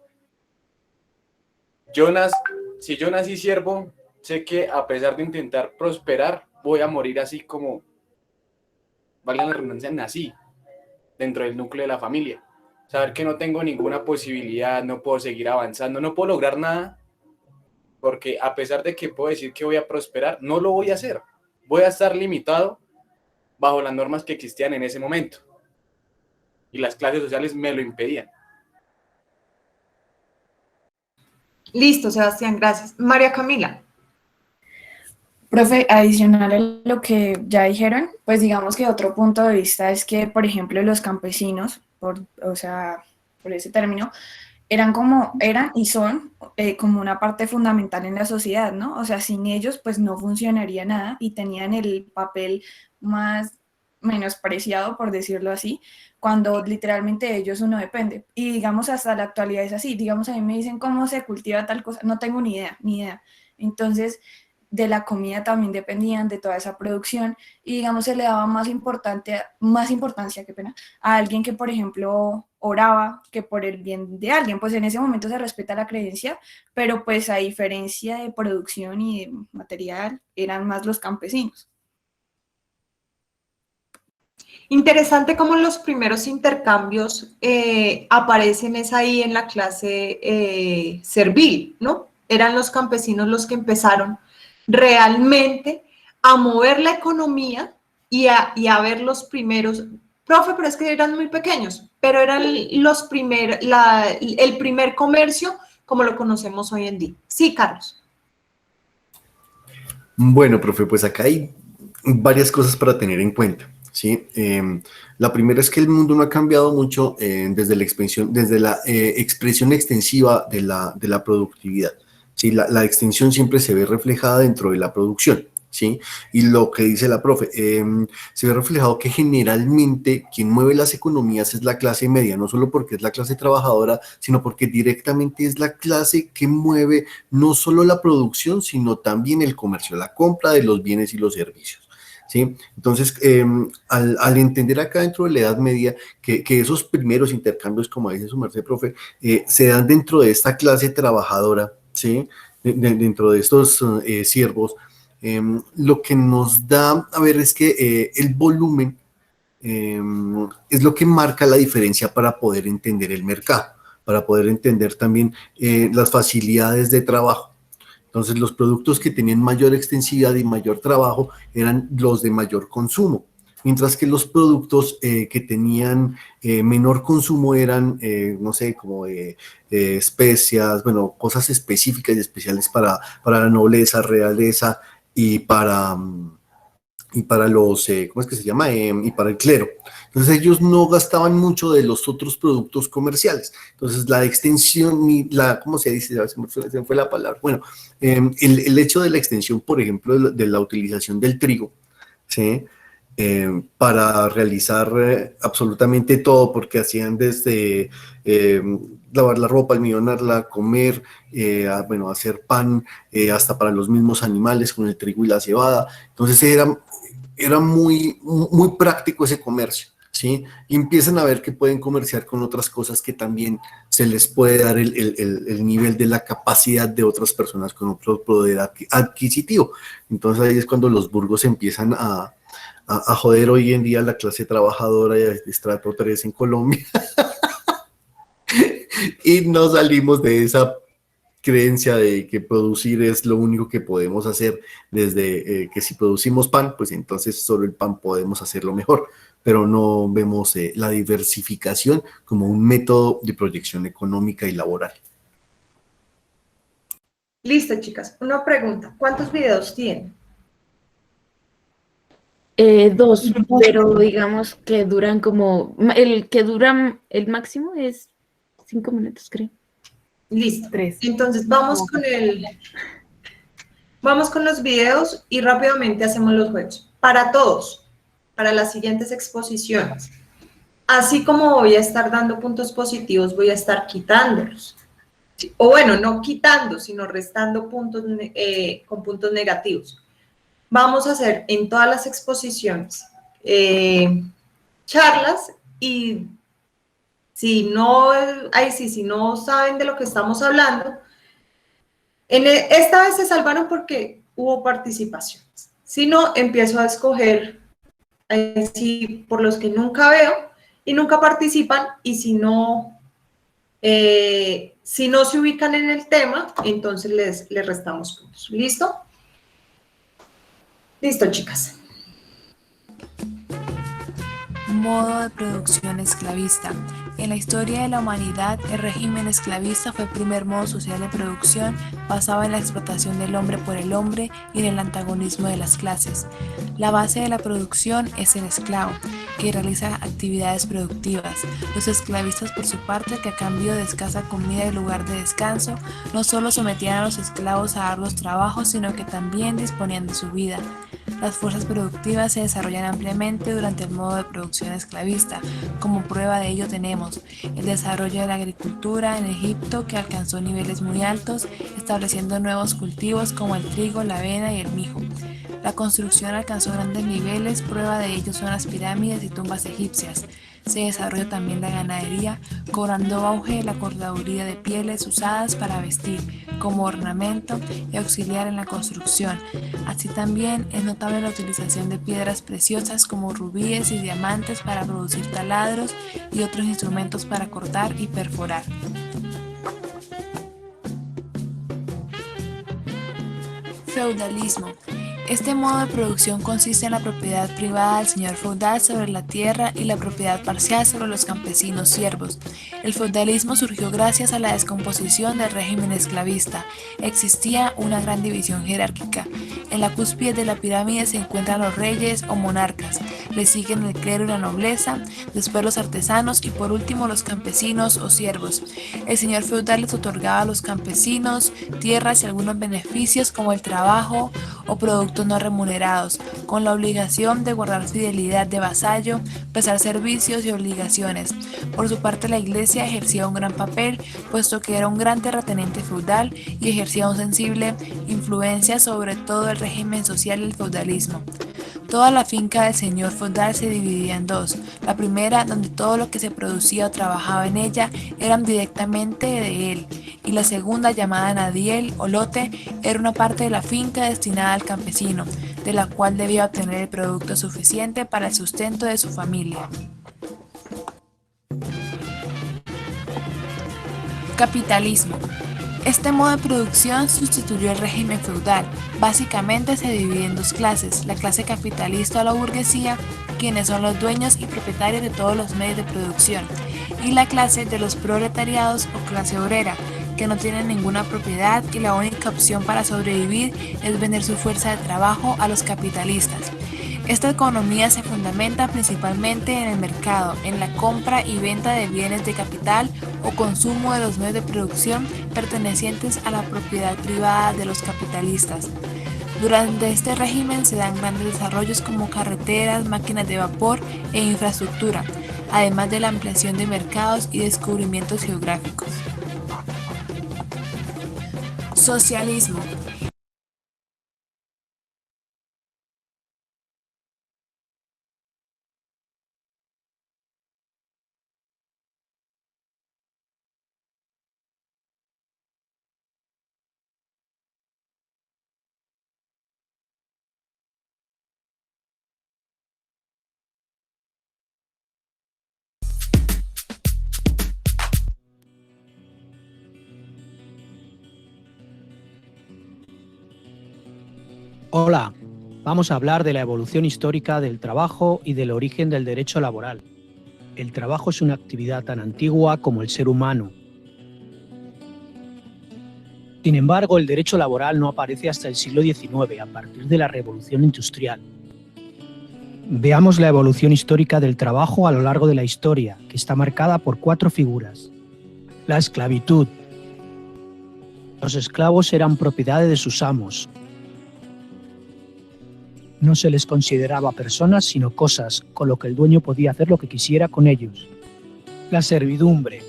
si yo nací siervo, sé que a pesar de intentar prosperar, voy a morir así como, valga la redundancia, nací dentro del núcleo de la familia. Saber que no tengo ninguna posibilidad, no puedo seguir avanzando, no puedo lograr nada, porque a pesar de que puedo decir que voy a prosperar, no lo voy a hacer. Voy a estar limitado bajo las normas que existían en ese momento. Y las clases sociales me lo impedían. Listo, Sebastián, gracias. María Camila. Profe, adicional a lo que ya dijeron, pues digamos que otro punto de vista es que, por ejemplo, los campesinos, o sea, por ese término, eran y son como una parte fundamental en la sociedad, ¿no? O sea, sin ellos, pues no funcionaría nada y tenían el papel más menospreciado, por decirlo así, cuando literalmente de ellos uno depende. Y digamos, hasta la actualidad es así. Digamos, a mí me dicen cómo se cultiva tal cosa, no tengo ni idea. Entonces, de la comida también dependían de toda esa producción y digamos se le daba más importancia, qué pena, a alguien que por ejemplo oraba que por el bien de alguien, pues en ese momento se respeta la creencia, pero pues a diferencia de producción y de material eran más los campesinos. Interesante cómo los primeros intercambios aparecen es ahí en la clase servil, ¿no? Eran los campesinos los que empezaron realmente a mover la economía y a ver los primeros, profe, pero es que eran muy pequeños, pero eran el primer comercio como lo conocemos hoy en día. Sí, Carlos. Bueno, profe, pues acá hay varias cosas para tener en cuenta, ¿sí? La primera es que el mundo no ha cambiado mucho desde la expresión extensiva de la productividad. ¿Sí? La extensión siempre se ve reflejada dentro de la producción, ¿sí? Y lo que dice la profe, se ve reflejado que generalmente quien mueve las economías es la clase media, no solo porque es la clase trabajadora, sino porque directamente es la clase que mueve no solo la producción, sino también el comercio, la compra de los bienes y los servicios. ¿Sí? Entonces, al entender acá dentro de la Edad Media que esos primeros intercambios, como dice su merced, profe, se dan dentro de esta clase trabajadora, ¿sí? Dentro de estos siervos, lo que nos da a ver es que el volumen es lo que marca la diferencia para poder entender el mercado, para poder entender también las facilidades de trabajo. Entonces, los productos que tenían mayor extensividad y mayor trabajo eran los de mayor consumo, mientras que los productos que tenían menor consumo eran, no sé, como especias, bueno, cosas específicas y especiales para la nobleza, realeza y para los, ¿cómo es que se llama? Y para el clero. Entonces ellos no gastaban mucho de los otros productos comerciales. Entonces la extensión, ¿cómo se dice? Se me fue la palabra. Bueno, el hecho de la extensión, por ejemplo, de la utilización del trigo, ¿sí? Para realizar absolutamente todo, porque hacían desde lavar la ropa, almidonarla, comer, bueno, hacer pan, hasta para los mismos animales con el trigo y la cebada. Entonces era muy, muy práctico ese comercio, ¿sí? Y empiezan a ver que pueden comerciar con otras cosas que también se les puede dar el nivel de la capacidad de otras personas con otro poder adquisitivo. Entonces ahí es cuando los burgos empiezan a joder hoy en día la clase trabajadora de estrato 3 en Colombia. Y no salimos de esa creencia de que producir es lo único que podemos hacer, desde que si producimos pan, pues entonces solo el pan podemos hacerlo mejor, pero no vemos la diversificación como un método de proyección económica y laboral. Listo, chicas. Una pregunta. ¿Cuántos videos tienen? 2, pero digamos que duran el máximo es 5 minutos, creo. Listo. 3. Entonces vamos con los videos y rápidamente hacemos los juegos. Para todos, para las siguientes exposiciones. así como voy a estar dando puntos positivos, voy a estar quitándolos. O bueno, no quitando, sino restando puntos con puntos negativos. Vamos a hacer en todas las exposiciones charlas y si no, si no saben de lo que estamos hablando, esta vez se salvaron porque hubo participaciones. Si no, empiezo a escoger por los que nunca veo y nunca participan, y si no se ubican en el tema, entonces les restamos puntos. ¿Listo? Listo, chicas. Modo de producción esclavista. En la historia de la humanidad, el régimen esclavista fue el primer modo social de producción basado en la explotación del hombre por el hombre y en el antagonismo de las clases. La base de la producción es el esclavo, que realiza actividades productivas. Los esclavistas, por su parte, que a cambio de escasa comida y lugar de descanso, no solo sometían a los esclavos a arduos trabajos, sino que también disponían de su vida. Las fuerzas productivas se desarrollan ampliamente durante el modo de producción esclavista. Como prueba de ello tenemos el desarrollo de la agricultura en Egipto, que alcanzó niveles muy altos, estableciendo nuevos cultivos como el trigo, la avena y el mijo. La construcción alcanzó grandes niveles, prueba de ello son las pirámides y tumbas egipcias. Se desarrolló también la ganadería, cobrando auge la cortaduría de pieles usadas para vestir, como ornamento y auxiliar en la construcción. Así también es notable la utilización de piedras preciosas como rubíes y diamantes para producir taladros y otros instrumentos para cortar y perforar. Feudalismo. Este modo de producción consiste en la propiedad privada del señor feudal sobre la tierra y la propiedad parcial sobre los campesinos siervos. El feudalismo surgió gracias a la descomposición del régimen esclavista. Existía una gran división jerárquica. En la cúspide de la pirámide se encuentran los reyes o monarcas, le siguen el clero y la nobleza, después los artesanos y por último los campesinos o siervos. El señor feudal les otorgaba a los campesinos tierras y algunos beneficios como el trabajo o productos no remunerados, con la obligación de guardar fidelidad de vasallo, prestar servicios y obligaciones. Por su parte, la Iglesia ejercía un gran papel, puesto que era un gran terrateniente feudal y ejercía una sensible influencia sobre todo el régimen social del feudalismo. Toda la finca del señor feudal se dividía en dos. La primera, donde todo lo que se producía o trabajaba en ella eran directamente de él, y la segunda, llamada nadiel o lote, era una parte de la finca destinada al campesino, de la cual debía obtener el producto suficiente para el sustento de su familia. Capitalismo. Este modo de producción sustituyó el régimen feudal. Básicamente se divide en dos clases: la clase capitalista o la burguesía, quienes son los dueños y propietarios de todos los medios de producción, y la clase de los proletariados o clase obrera, que no tienen ninguna propiedad y la única opción para sobrevivir es vender su fuerza de trabajo a los capitalistas. Esta economía se fundamenta principalmente en el mercado, en la compra y venta de bienes de capital o consumo de los medios de producción pertenecientes a la propiedad privada de los capitalistas. Durante este régimen se dan grandes desarrollos como carreteras, máquinas de vapor e infraestructura, además de la ampliación de mercados y descubrimientos geográficos. Socialismo. Hola, vamos a hablar de la evolución histórica del trabajo y del origen del derecho laboral. El trabajo es una actividad tan antigua como el ser humano. Sin embargo, el derecho laboral no aparece hasta el siglo XIX, a partir de la Revolución Industrial. Veamos la evolución histórica del trabajo a lo largo de la historia, que está marcada por 4 figuras. La esclavitud. Los esclavos eran propiedad de sus amos. No se les consideraba personas sino cosas, con lo que el dueño podía hacer lo que quisiera con ellos. La servidumbre.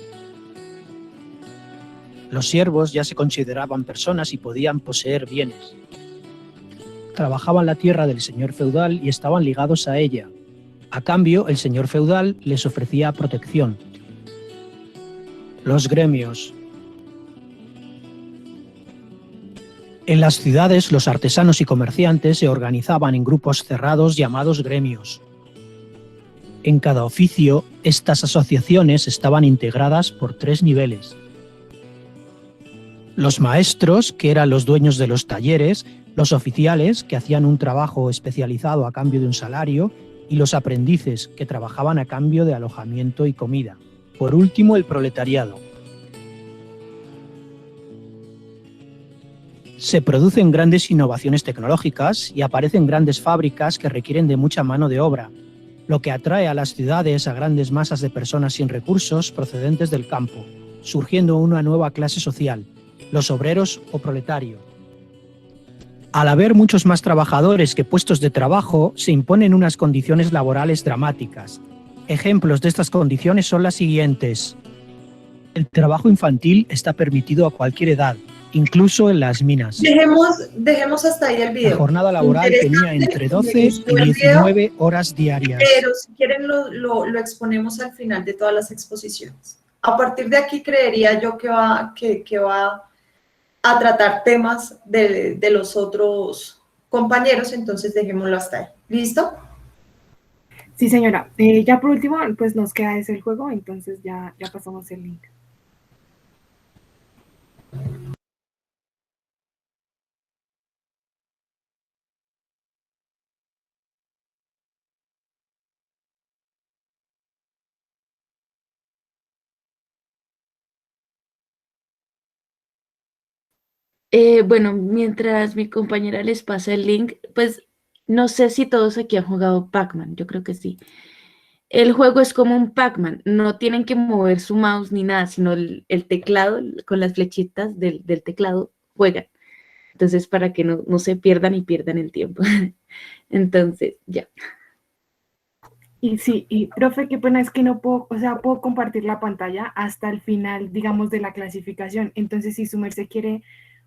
Los siervos ya se consideraban personas y podían poseer bienes. Trabajaban la tierra del señor feudal y estaban ligados a ella. A cambio, el señor feudal les ofrecía protección. Los gremios. En las ciudades, los artesanos y comerciantes se organizaban en grupos cerrados llamados gremios. En cada oficio, estas asociaciones estaban integradas por 3 niveles. Los maestros, que eran los dueños de los talleres, los oficiales, que hacían un trabajo especializado a cambio de un salario, y los aprendices, que trabajaban a cambio de alojamiento y comida. Por último, el proletariado. Se producen grandes innovaciones tecnológicas y aparecen grandes fábricas que requieren de mucha mano de obra, lo que atrae a las ciudades a grandes masas de personas sin recursos procedentes del campo, surgiendo una nueva clase social, los obreros o proletarios. Al haber muchos más trabajadores que puestos de trabajo, se imponen unas condiciones laborales dramáticas. Ejemplos de estas condiciones son las siguientes. El trabajo infantil está permitido a cualquier edad, incluso en las minas. Dejemos hasta ahí el video. La jornada laboral tenía entre 12 y 19 horas diarias. Pero si quieren lo exponemos al final de todas las exposiciones. A partir de aquí creería yo que va a tratar temas de los otros compañeros, entonces dejémoslo hasta ahí. ¿Listo? Sí, señora. Ya por último, pues nos queda ese el juego, entonces ya pasamos el link. Bueno, mientras mi compañera les pasa el link, pues no sé si todos aquí han jugado Pac-Man, yo creo que sí. El juego es como un Pac-Man, no tienen que mover su mouse ni nada, sino el teclado, con las flechitas del teclado, juegan. Entonces, para que no se pierdan y pierdan el tiempo. Entonces, ya. Y sí, y profe, qué pena es que no puedo, o sea, puedo compartir la pantalla hasta el final, digamos, de la clasificación. Entonces, si su merced quiere,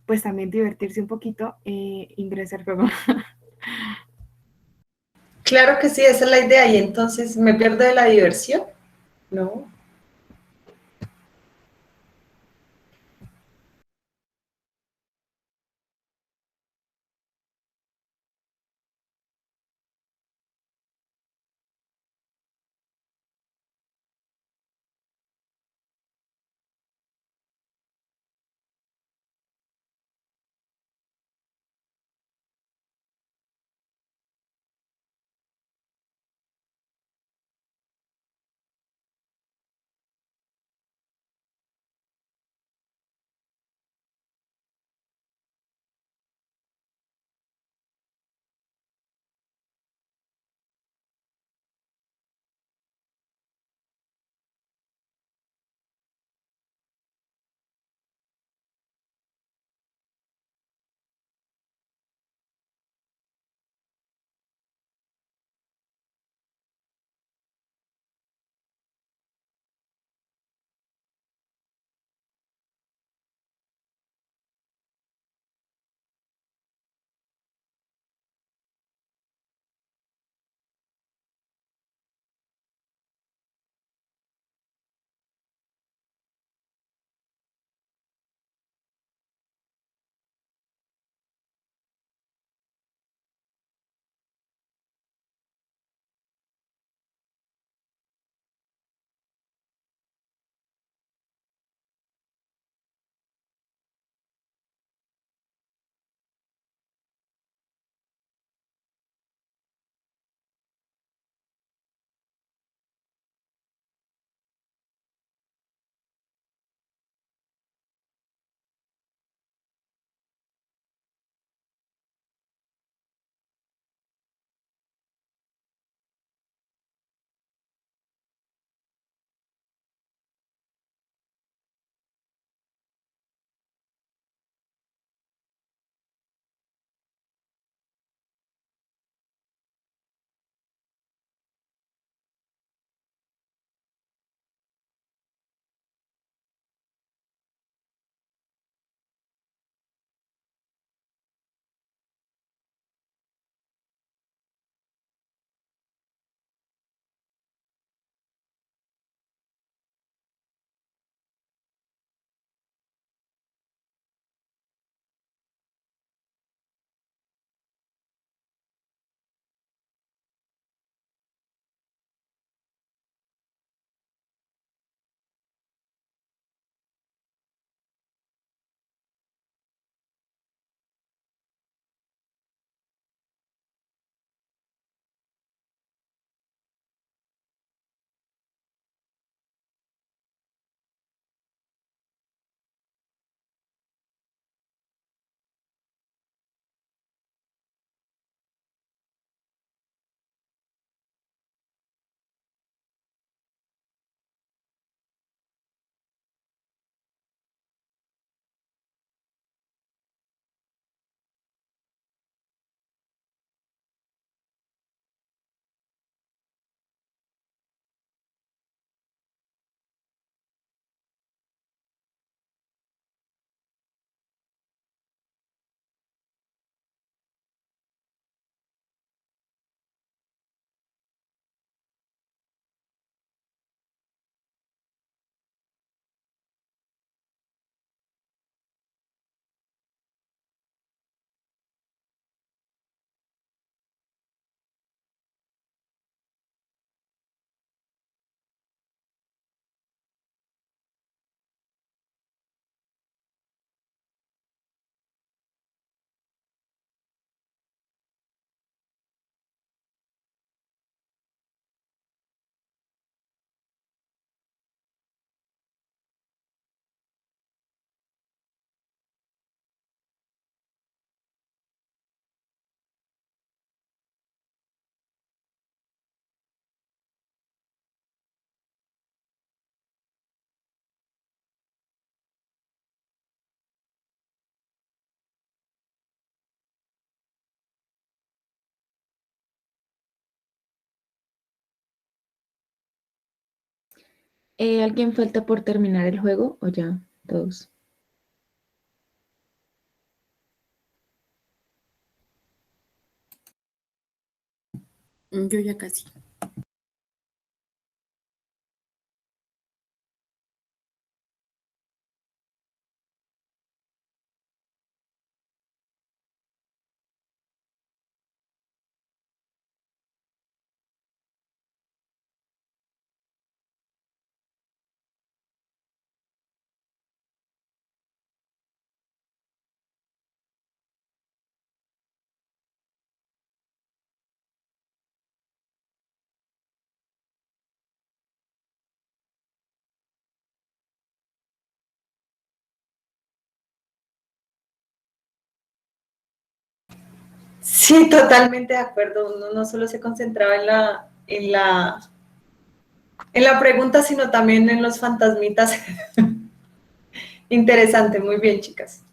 pues también divertirse un poquito, ingresa al juego. Claro que sí, esa es la idea. Y entonces, ¿me pierdo de la diversión? No. ¿Alguien falta por terminar el juego o ya todos? Yo ya casi. Sí, totalmente de acuerdo. Uno no solo se concentraba en la pregunta, sino también en los fantasmitas. Interesante, muy bien, chicas.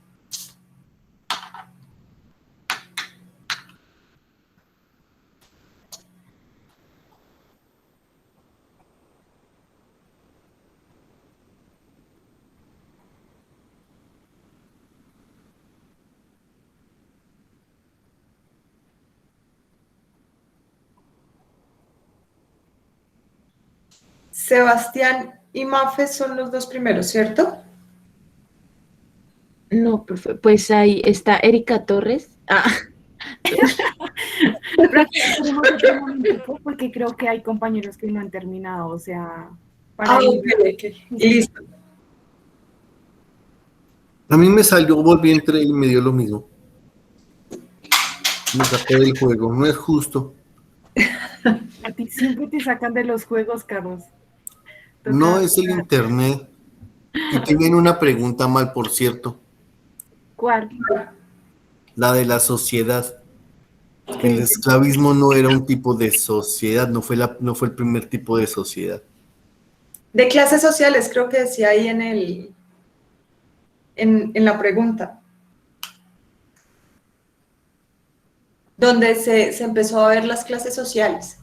Sebastián y Mafe son los dos primeros, ¿cierto? No, profe, pues ahí está Erika Torres. Profe, esperemos otro momentico, porque creo que hay compañeros que no han terminado, o sea, para ir. Ok. Listo. A mí me salió, volví, entré y me dio lo mismo. Me sacó del juego, no es justo. A ti siempre te sacan de los juegos, Carlos. No es el internet. Y tienen una pregunta mal, por cierto. ¿Cuál? La de la sociedad. ¿Qué El dice? esclavismo no era un tipo de sociedad, no fue el primer tipo de sociedad. De clases sociales, creo que decía ahí en la pregunta. Donde se empezó a ver las clases sociales.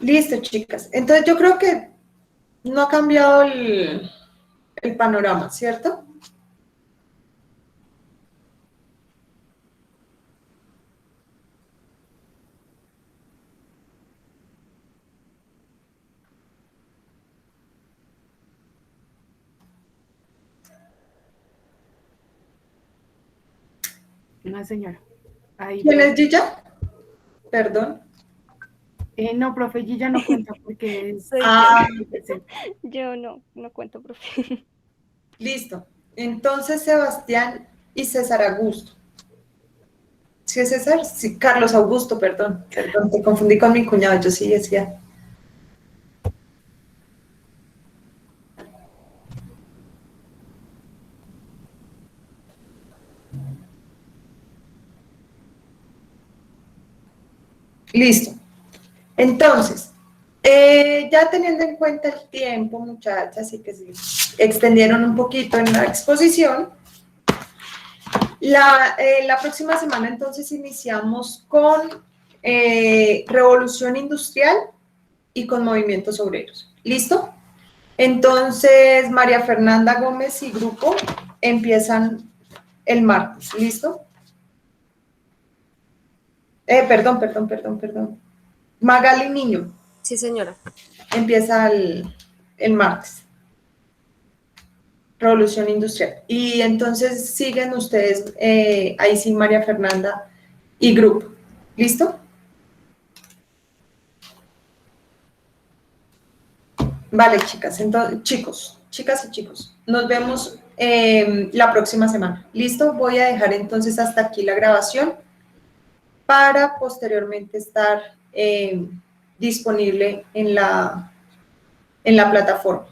Listo, chicas. Entonces yo creo que no ha cambiado el panorama, ¿cierto? No, señora. Ahí, ¿Quién es Gilla? Perdón. no, profe, Gilla no cuenta porque es... Soy Ah, yo no cuento, profe. listo. Entonces Sebastián y César Augusto. ¿Sí es César? Sí, Carlos Augusto, perdón. Perdón, te confundí con mi cuñado, yo sí decía. Listo. Entonces, ya teniendo en cuenta el tiempo, muchachas, y que se extendieron un poquito en la exposición, la próxima semana entonces iniciamos con revolución industrial y con movimientos obreros. ¿Listo? Entonces, María Fernanda Gómez y grupo empiezan el martes. ¿Listo? Perdón. Magali Niño. Sí, señora. Empieza el martes. Revolución Industrial. Y entonces siguen ustedes, ahí sí, María Fernanda y grupo. ¿Listo? Vale, chicas. Entonces, chicas y chicos, nos vemos la próxima semana. ¿Listo? Voy a dejar entonces hasta aquí la grabación para posteriormente estar disponible en la plataforma.